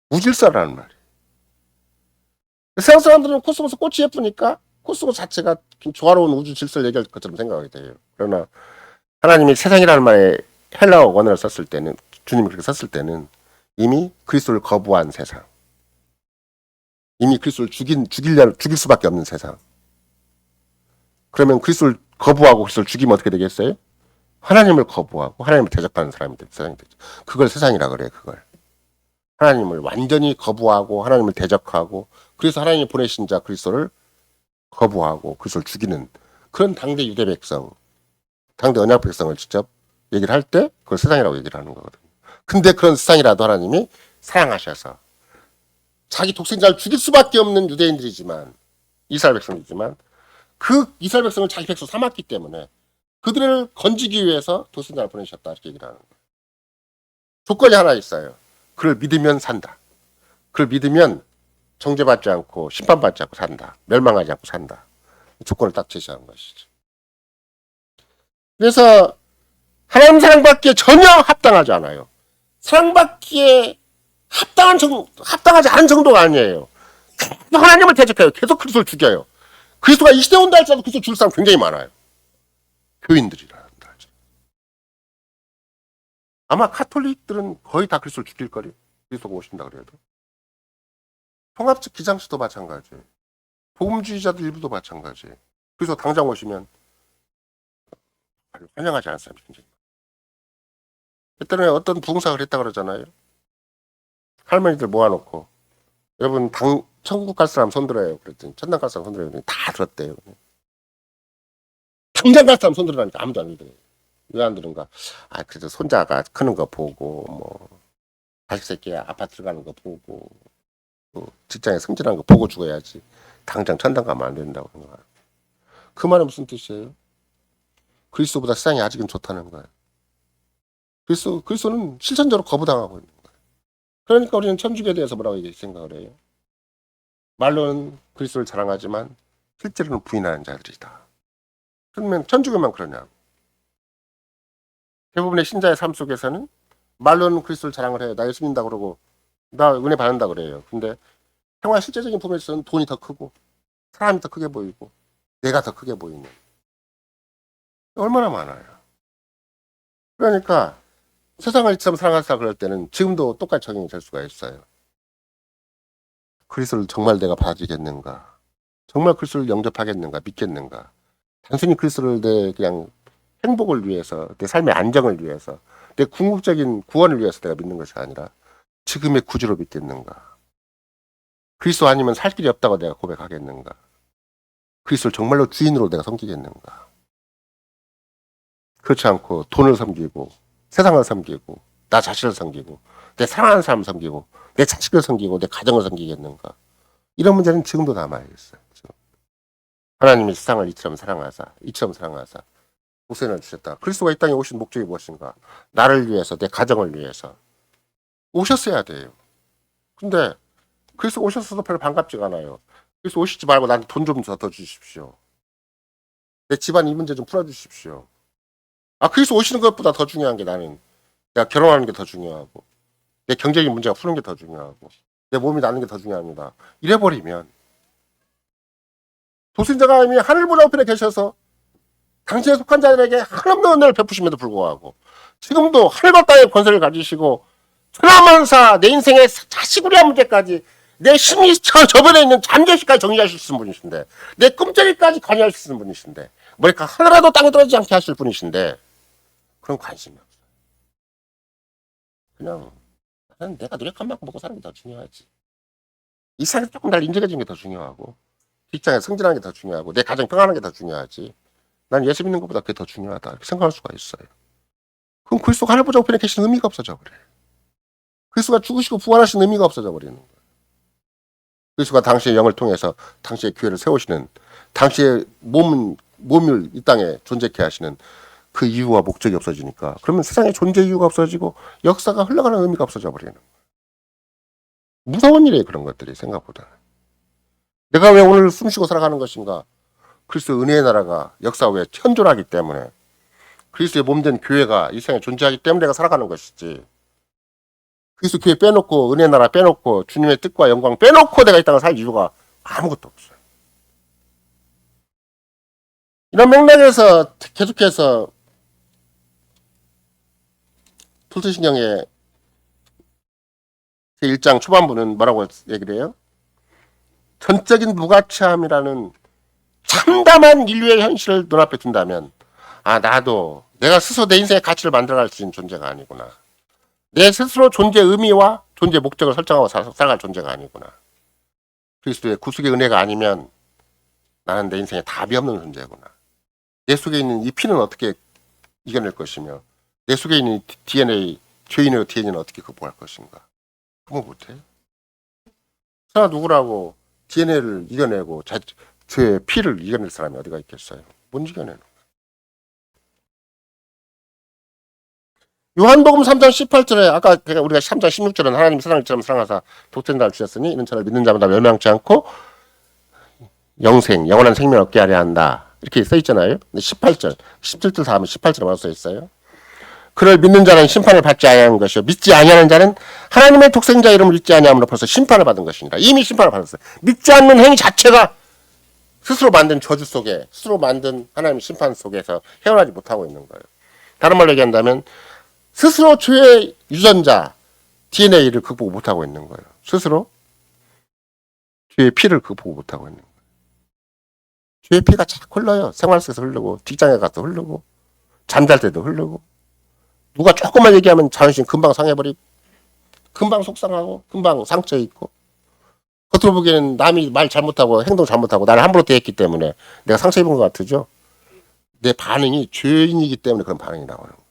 무질서라는 말이에요. 세상 사람들은 코스모스 꽃이 예쁘니까 코스모스 자체가 조화로운 우주 질서를 얘기할 것처럼 생각하게 돼요. 그러나 하나님이 세상이라는 말에 헬라어 원어를 썼을 때는 주님이 그렇게 썼을 때는 이미 그리스도를 거부한 세상, 이미 그리스도를 죽일 수밖에 없는 세상. 그러면 그리스도를 거부하고 그리스도를 죽이면 어떻게 되겠어요? 하나님을 거부하고 하나님을 대적하는 사람이 세상이 되죠. 그걸 세상이라 그래요. 그걸 하나님을 완전히 거부하고 하나님을 대적하고 그래서 하나님이 보내신 자 그리스도를 거부하고 그리스도를 죽이는 그런 당대 유대 백성, 당대 언약 백성을 직접 얘기를 할 때 그걸 세상이라고 얘기를 하는 거거든요. 근데 그런 세상이라도 하나님이 사랑하셔서 자기 독생자를 죽일 수밖에 없는 유대인들이지만 이스라엘 백성이지만 그 이스라엘 백성을 자기 백성 삼았기 때문에 그들을 건지기 위해서 독생자를 보내셨다 이렇게 얘기를 하는 거예요. 조건이 하나 있어요. 그를 믿으면 산다. 그를 믿으면 정죄받지 않고 심판받지 않고 산다. 멸망하지 않고 산다. 조건을 딱 제시하는 것이죠. 그래서 하나님 사랑받기에 전혀 합당하지 않아요. 사랑받기에 합당하지 않은 정도가 아니에요. 하나님을 대적해요. 계속 그리스도를 죽여요. 그리스도가 이 시대에 온다 할지라도 그리스도 죽일 사람 굉장히 많아요. 교인들이라 한다 할지라도. 아마 카톨릭들은 거의 다 그리스도를 죽일 거예요. 그리스도가 오신다 그래도. 통합적 기장수도 마찬가지예요. 복음주의자들 일부도 마찬가지예요. 그래서 당장 오시면 환영하지 않은 사람이 굉장히 많아요. 그때는 어떤 부흥사를 했다 그러잖아요. 할머니들 모아놓고 여러분 천국 갈 사람 손들어요. 그랬더니 천당 갈 사람 손들어요. 그랬더니 다 들었대요. 당장 갈 사람 손들으라니까 아무도 안 들어요. 왜 안 들은가? 아 그래도 손자가 크는 거 보고 뭐 자식 새끼 아파트 가는 거 보고 뭐 직장에 승진하는 거 보고 죽어야지. 당장 천당 가면 안 된다고 하는 거야. 그 말은 무슨 뜻이에요? 그리스도보다 세상이 아직은 좋다는 거예요. 그리스도는 실천적으로 거부당하고 있는 거예요. 그러니까 우리는 천주교에 대해서 뭐라고 생각을 해요? 말로는 그리스도를 자랑하지만 실제로는 부인하는 자들이다. 그러면 천주교만 그러냐? 대부분의 신자의 삶 속에서는 말로는 그리스도를 자랑을 해요. 나 예수 믿는다 그러고 나 은혜 받는다 그래요. 근데 생활 실제적인 부분에서는 돈이 더 크고 사람이 더 크게 보이고 내가 더 크게 보이는 얼마나 많아요. 그러니까 세상을 이처럼 사랑하사 그럴 때는 지금도 똑같이 적용이 될 수가 있어요. 그리스도를 정말 내가 받아들이겠는가? 정말 그리스도를 영접하겠는가? 믿겠는가? 단순히 그리스도를 내 그냥 행복을 위해서, 내 삶의 안정을 위해서, 내 궁극적인 구원을 위해서 내가 믿는 것이 아니라 지금의 구주로 믿겠는가? 그리스도 아니면 살 길이 없다고 내가 고백하겠는가? 그리스도를 정말로 주인으로 내가 섬기겠는가? 그렇지 않고 돈을 섬기고 세상을 섬기고 나 자신을 섬기고 내 사랑하는 사람을 섬기고 내 자식을 섬기고 내 가정을 섬기겠는가? 이런 문제는 지금도 남아있어요. 하나님이 세상을 이처럼 사랑하사 목숨을 주셨다. 그리스도가 이 땅에 오신 목적이 무엇인가? 나를 위해서, 내 가정을 위해서 오셨어야 돼요. 근데 그리스도 오셨어도 별로 반갑지가 않아요. 그래서 오시지 말고 나한테 돈 좀 더 주십시오. 내 집안 이 문제 좀 풀어주십시오. 그리스도 오시는 것보다 더 중요한 게 나는 내가 결혼하는 게 더 중요하고 내 경제적인 문제가 푸는 게 더 중요하고 내 몸이 나는 게 더 중요합니다. 이래버리면 도신자가 이미 하늘보다 우편에 계셔서 당신에 속한 자들에게 한없는 은혜를 베푸심에도 불구하고 지금도 하늘과 땅의 권세를 가지시고 천하만사 내 인생의 자식우리한 문제까지 내 심리 저변에 있는 잠재식까지 정리하실 수 있는 분이신데 내 꿈자리까지 관여할 수 있는 분이신데 머리카락 하나라도 땅에 떨어지지 않게 하실 분이신데 그런 관심이 없어요. 그냥 나는 내가 노력한 만큼 먹고 사는 게 더 중요하지. 이 세상에서 조금 날 인정해주는 게 더 중요하고 직장에 승진하는 게 더 중요하고 내 가정 평안하는 게 더 중요하지. 난 예수 믿는 것보다 그게 더 중요하다 이렇게 생각할 수가 있어요. 그럼 그리스도가 하늘보좌 우편에 계신 의미가 없어져 버려요. 그리스도가 죽으시고 부활하신 의미가 없어져 버리는 거예요. 그리스도가 당시의 영을 통해서 당시의 교회를 세우시는 당시의 몸을 이 땅에 존재케 하시는 그 이유와 목적이 없어지니까 그러면 세상에 존재 이유가 없어지고 역사가 흘러가는 의미가 없어져 버리는 거예요. 무서운 일이에요. 그런 것들이 생각보다. 내가 왜 오늘 숨쉬고 살아가는 것인가? 그리스도 은혜의 나라가 역사 외에 현존하기 때문에 그리스도의 몸된 교회가 이 세상에 존재하기 때문에 내가 살아가는 것이지. 그리스도 교회 빼놓고 은혜의 나라 빼놓고 주님의 뜻과 영광 빼놓고 내가 이 땅을 살 이유가 아무것도 없어요. 이런 맥락에서 계속해서 풀트신경의 제1장 초반부는 뭐라고 얘기를 해요? 전적인 무가치함이라는 참담한 인류의 현실을 눈앞에 둔다면 나도 내가 스스로 내 인생의 가치를 만들어갈 수 있는 존재가 아니구나. 내 스스로 존재 의미와 존재 목적을 설정하고 살아갈 존재가 아니구나. 그리스도의 구속의 은혜가 아니면 나는 내 인생에 답이 없는 존재구나. 내 속에 있는 이 피는 어떻게 이겨낼 것이며 내 속에 있는 DNA, 죄인의 DNA는 어떻게 극복할 것인가. 그거 못해. 자 누구라고 DNA를 이겨내고 죄의 피를 이겨낼 사람이 어디가 있겠어요. 못 이겨내는 거야. 요한복음 3장 18절에 아까 우리가 3장 16절은 하나님 세상을 이처럼 사랑하사 독생자를 날 주셨으니 이는 저를 믿는 자마다 멸망치 않고 영원한 생명을 얻게 하려 한다. 이렇게 써 있잖아요. 근데 18절, 17절 다음에 18절에 뭐라고 써 있어요? 그를 믿는 자는 심판을 받지 아니하는 것이요 믿지 아니하는 자는 하나님의 독생자 이름을 믿지 아니함으로 벌써 심판을 받은 것입니다. 이미 심판을 받았어요. 믿지 않는 행위 자체가 스스로 만든 저주 속에 스스로 만든 하나님의 심판 속에서 헤어나지 못하고 있는 거예요. 다른 말로 얘기한다면 스스로 죄의 유전자 DNA를 극복 못하고 있는 거예요. 스스로 죄의 피를 극복 못하고 있는 거예요. 죄의 피가 자꾸 흘러요. 생활 속에서 흐르고 직장에 가서 흐르고 잠잘 때도 흐르고 누가 조금만 얘기하면 자존심 금방 상해버리고, 금방 속상하고, 금방 상처 있고, 겉으로 보기에는 남이 말 잘못하고 행동 잘못하고 나를 함부로 대했기 때문에 내가 상처 입은 것 같으죠. 내 반응이 죄인이기 때문에 그런 반응이 나오는 거예요.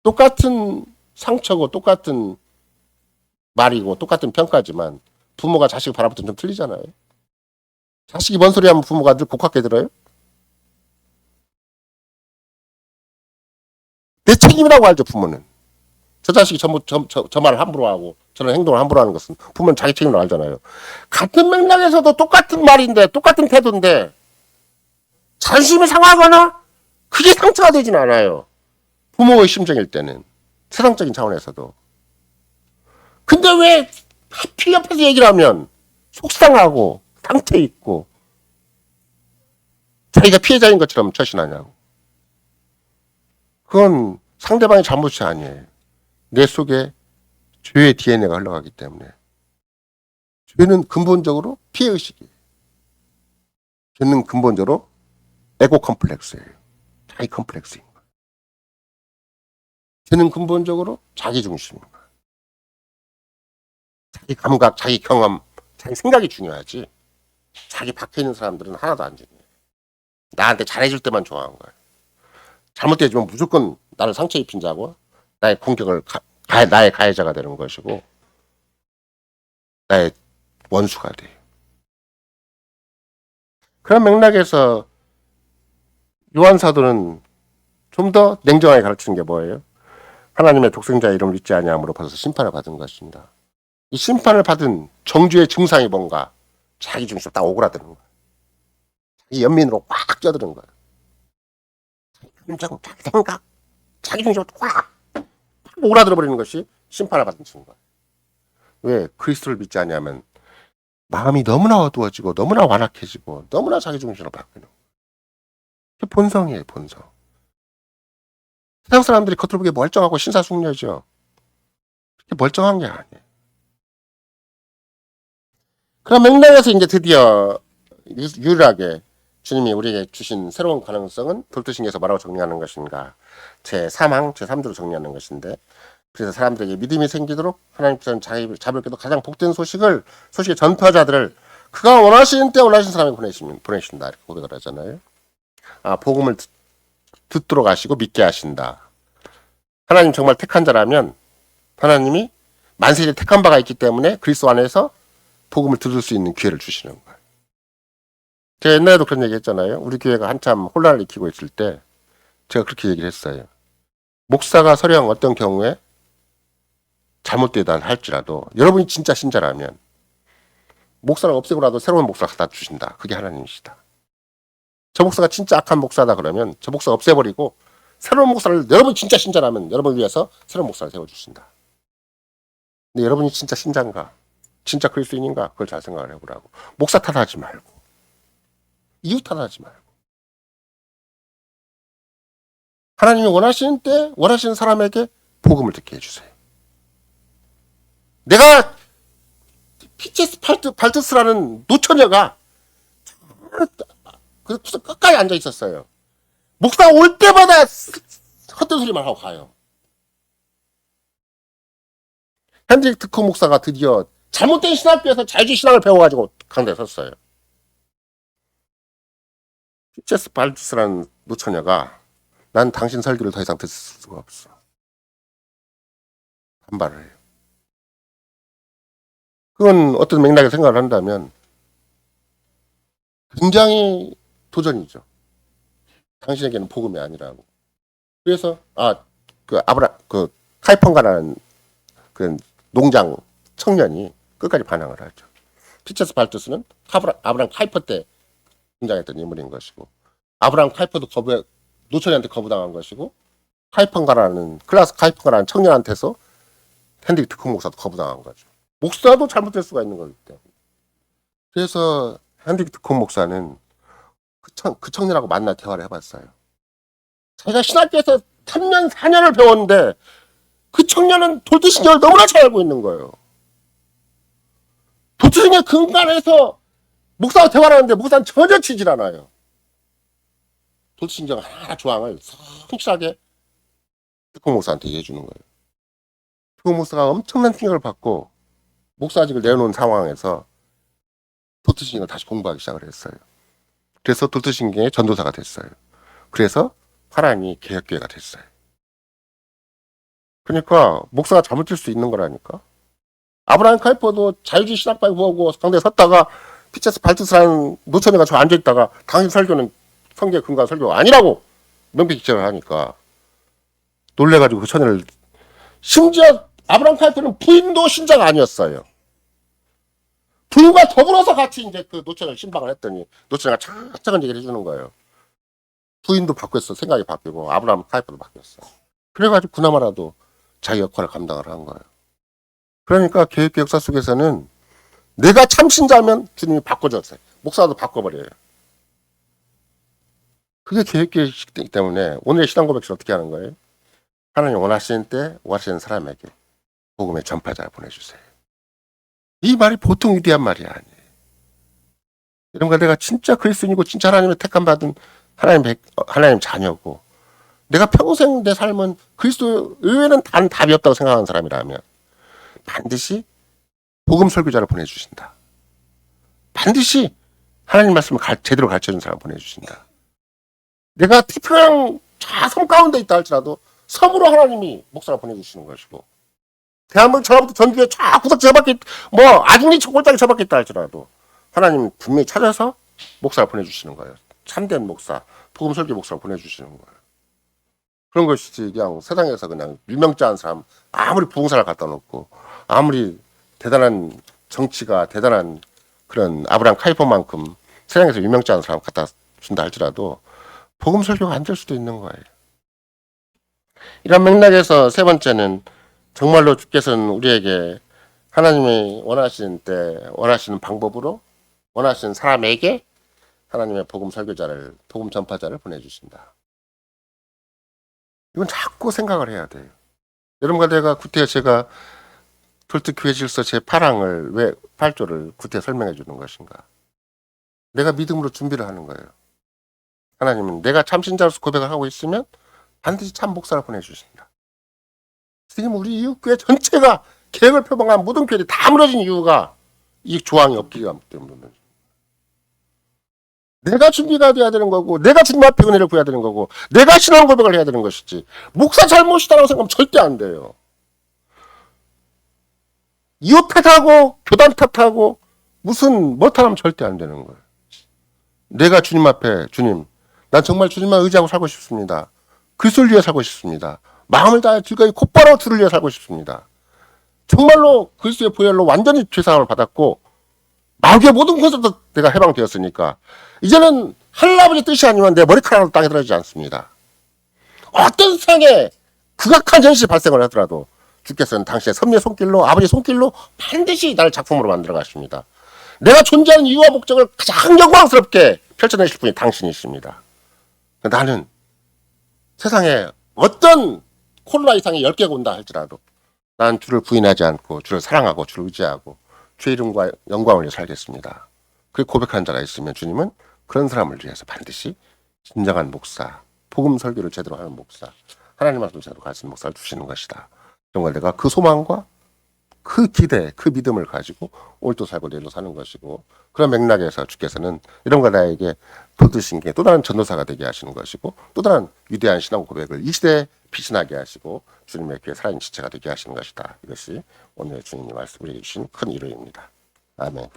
똑같은 상처고 똑같은 말이고 똑같은 평가지만 부모가 자식을 바라볼 때 좀 틀리잖아요. 자식이 뭔 소리 하면 부모가 늘 곡하게 들어요? 내 책임이라고 알죠, 부모는. 저 자식이 저 말을 함부로 하고 저런 행동을 함부로 하는 것은 부모는 자기 책임으로 알잖아요. 같은 맥락에서도 똑같은 말인데 똑같은 태도인데 자존심이 상하거나 그게 상처가 되진 않아요. 부모의 심정일 때는. 세상적인 차원에서도. 근데 왜 하필 옆에서 얘기를 하면 속상하고 상처 있고 자기가 피해자인 것처럼 처신하냐고. 그건 상대방의 잘못이 아니에요. 내 속에 죄의 DNA가 흘러가기 때문에. 죄는 근본적으로 피해의식이에요. 죄는 근본적으로 에고 컴플렉스예요. 자기 컴플렉스인 거예요. 죄는 근본적으로 자기 중심인 거예요. 자기 감각, 자기 경험, 자기 생각이 중요하지. 자기 밖에 있는 사람들은 하나도 안 중요해요. 나한테 잘해줄 때만 좋아하는 거예요. 잘못되지만 무조건 나를 상처 입힌 자고 나의 공격을 나의 가해자가 되는 것이고 나의 원수가 돼요. 그런 맥락에서 요한 사도는 좀 더 냉정하게 가르치는 게 뭐예요? 하나님의 독생자의 이름을 믿지 아니함으로 벌써 심판을 받은 것입니다. 이 심판을 받은 정죄의 증상이 뭔가? 자기 중심 딱 오그라드는 거예요. 자기 연민으로 꽉 껴드는 거예요. 자기 감정, 자기 생각, 자기 중심으로 꽉 오그라들어 버리는 것이 심판을 받은 증거예요. 왜? 그리스도를 믿지 아니하면 마음이 너무나 어두워지고 너무나 완악해지고 너무나 자기 중심으로 바뀌는 거예요. 그게 본성이에요, 본성. 세상 사람들이 겉으로 보기에 멀쩡하고 신사숙녀죠. 그렇게 멀쩡한 게 아니에요. 그런 맥락에서 이제 드디어 유일하게 주님이 우리에게 주신 새로운 가능성은 돌투신경에서 뭐라고 정리하는 것인가? 제3항, 제3조로 정리하는 것인데, 그래서 사람들에게 믿음이 생기도록 하나님께서는 자비롭게도 가장 복된 소식의 전파자들을 그가 원하시는 때 원하시는 사람에게 보내신다 이렇게 고백을 하잖아요. 복음을 듣도록 하시고 믿게 하신다. 하나님 정말 택한 자라면 하나님이 만세에 택한 바가 있기 때문에 그리스도 안에서 복음을 들을 수 있는 기회를 주시는 거예요. 제가 옛날에도 그런 얘기 했잖아요. 우리 교회가 한참 혼란을 일으키고 있을 때 제가 그렇게 얘기를 했어요. 목사가 서령 어떤 경우에 잘못되다 할지라도 여러분이 진짜 신자라면 목사를 없애고라도 새로운 목사를 갖다 주신다. 그게 하나님이시다. 저 목사가 진짜 악한 목사다 그러면 저 목사 없애버리고 새로운 목사를 여러분이 진짜 신자라면 여러분을 위해서 새로운 목사를 세워주신다. 근데 여러분이 진짜 신자인가? 진짜 그리스도인인가? 그걸 잘 생각을 해보라고. 목사 탓하지 말고 이유 탓하지 말고 하나님이 원하시는 때 원하시는 사람에게 복음을 듣게 해주세요. 내가 피체스 발트스라는 노처녀가 그 끝까지 앉아 있었어요. 목사 올 때마다 헛된 소리만 하고 가요. 핸드릭 특허 목사가 드디어 잘못된 신학교에서 자유주의 신학을 배워가지고 강대에 섰어요. 피체스 발트스라는 노처녀가 난 당신 설교를 더 이상 듣을 수가 없어. 반발을 해요. 그건 어떤 맥락에 생각을 한다면 굉장히 도전이죠. 당신에게는 복음이 아니라고. 그래서 카이펑가라는 그 농장 청년이 끝까지 반항을 하죠. 피체스 발투스는 아브람 카이퍼 때 등장했던 인물인 것이고 아브람 카이퍼도 노처녀한테 거부당한 것이고 클라스 카이펑가라는 청년한테서 핸드릭 특허 목사도 거부당한 거죠. 목사도 잘못될 수가 있는 거기 때문에. 그래서 핸드릭 특허 목사는 그 청년하고 만나 대화를 해봤어요. 자기가 신학교에서 3년, 4년을 배웠는데 그 청년은 돌투신경을 너무나 잘 알고 있는 거예요. 돌투신경 근간에서 목사와 대화를 하는데 목사는 전혀 치질 않아요. 도트신경 하나 조항을 성실하게 특공 목사한테 이해해 주는 거예요. 특공 목사가 엄청난 충격을 받고 목사직을 내놓은 상황에서 도트신경을 다시 공부하기 시작을 했어요. 그래서 도트신경의 전도사가 됐어요. 그래서 하나님이 개혁교회가 됐어요. 그러니까 목사가 잘못될 수 있는 거라니까. 아브라함 카이퍼도 자유주의 신학파에 구하고 강대에 섰다가 피체스 발트스라는 노천에 저 앉아있다가 당신 설교는 성경에 근거한 설교가 아니라고 명백히 지적을 하니까 놀래가지고 그 천회를, 심지어 아브라함 카이퍼는 부인도 신자가 아니었어요. 부인과 더불어서 같이 이제 그 노천을 신방을 했더니 노천이가 차근차근 얘기를 해주는 거예요. 부인도 바뀌었어. 생각이 바뀌고 아브라함 카이퍼도 바뀌었어. 그래가지고 그나마라도 자기 역할을 감당을 한 거예요. 그러니까 개혁교 역사 속에서는 내가 참신자면 주님이 바꿔줬어요. 목사도 바꿔버려요. 그게 개혁교회이기 때문에 오늘의 신앙 고백을 어떻게 하는 거예요? 하나님 원하시는 때 원하시는 사람에게 복음의 전파자를 보내주세요. 이 말이 보통 위대한 말이 아니에요. 이런가 내가 진짜 그리스도인이고 진짜 하나님의 택함 받은 하나님 자녀고 내가 평생 내 삶은 그리스도 외에는 단 답이 없다고 생각하는 사람이라면 반드시 복음 설교자를 보내주신다. 반드시 하나님 말씀을 제대로 가르쳐준 사람을 보내주신다. 내가 태평양 자섬 가운데 있다 할지라도 섬으로 하나님이 목사를 보내주시는 것이고, 대한민국 전화부터 전주에 쫙 구석 저밖에 아중리 꼴짝이 저밖에 있다 할지라도 하나님 분명히 찾아서 목사를 보내주시는 거예요. 참된 목사, 복음 설교 목사를 보내주시는 거예요. 그런 것이지 그냥 세상에서 그냥 유명자한 사람 아무리 부흥사를 갖다 놓고 아무리 대단한 정치가 대단한 그런 아브라함 카이퍼만큼 세상에서 유명자한 사람 갖다 준다 할지라도 복음 설교가 안 될 수도 있는 거예요. 이런 맥락에서 세 번째는 정말로 주께서는 우리에게 하나님이 원하시는 때 원하시는 방법으로 원하시는 사람에게 하나님의 복음 설교자를, 복음 전파자를 보내주신다. 이건 자꾸 생각을 해야 돼요. 여러분과 내가 구태여 제가 돌특교회 질서 제8항을 왜 8조를 구태여 설명해 주는 것인가? 내가 믿음으로 준비를 하는 거예요. 하나님은 내가 참신자로서 고백을 하고 있으면 반드시 참 목사를 보내주신다. 지금 우리 이웃교회 전체가 계획을 표방한 모든 교회들이 다 무너진 이유가 이 조항이 없기 때문에 내가 준비가 돼야 되는 거고 내가 주님 앞에 은혜를 구해야 되는 거고 내가 신앙 고백을 해야 되는 것이지 목사 잘못이다라고 생각하면 절대 안 돼요. 이웃 탓하고 교단 탓하고 무슨 뭐 탓하면 절대 안 되는 거예요. 내가 주님 앞에 주님 난 정말 주님만 의지하고 살고 싶습니다. 그리스도를 위해 살고 싶습니다. 마음을 다해 즐거이 곧바로 주를 위해 살고 싶습니다. 정말로 그리스도의 보혈로 완전히 죄사함을 받았고 마귀의 모든 것에서 내가 해방되었으니까 이제는 하나님의 뜻이 아니면 내 머리카락으로 땅에 들어가지 않습니다. 어떤 세상에 극악한 현실이 발생을 하더라도 주께서는 당신의 섭리의 손길로 아버지의 손길로 반드시 나를 작품으로 만들어 가십니다. 내가 존재하는 이유와 목적을 가장 영광스럽게 펼쳐내실 분이 당신이십니다. 나는 세상에 어떤 코로나 이상의 10개가 온다 할지라도 난 주를 부인하지 않고 주를 사랑하고 주를 의지하고 주의 이름과 영광을 위해 살겠습니다. 그렇게 고백하는 자가 있으면 주님은 그런 사람을 위해서 반드시 진정한 목사, 복음 설교를 제대로 하는 목사, 하나님 말씀을 제대로 가르치는 목사를 주시는 것이다. 정말 내가 그 소망과 그 기대, 그 믿음을 가지고 오늘도 살고 내일도 사는 것이고 그런 맥락에서 주께서는 이런가 나에게 도드신 게 또 다른 전도사가 되게 하시는 것이고 또 다른 위대한 신앙 고백을 이 시대에 비신하게 하시고 주님의 귀에 살아있는 지체가 되게 하시는 것이다. 이것이 오늘 주님이 말씀해 주신 큰 이유입니다. 아멘.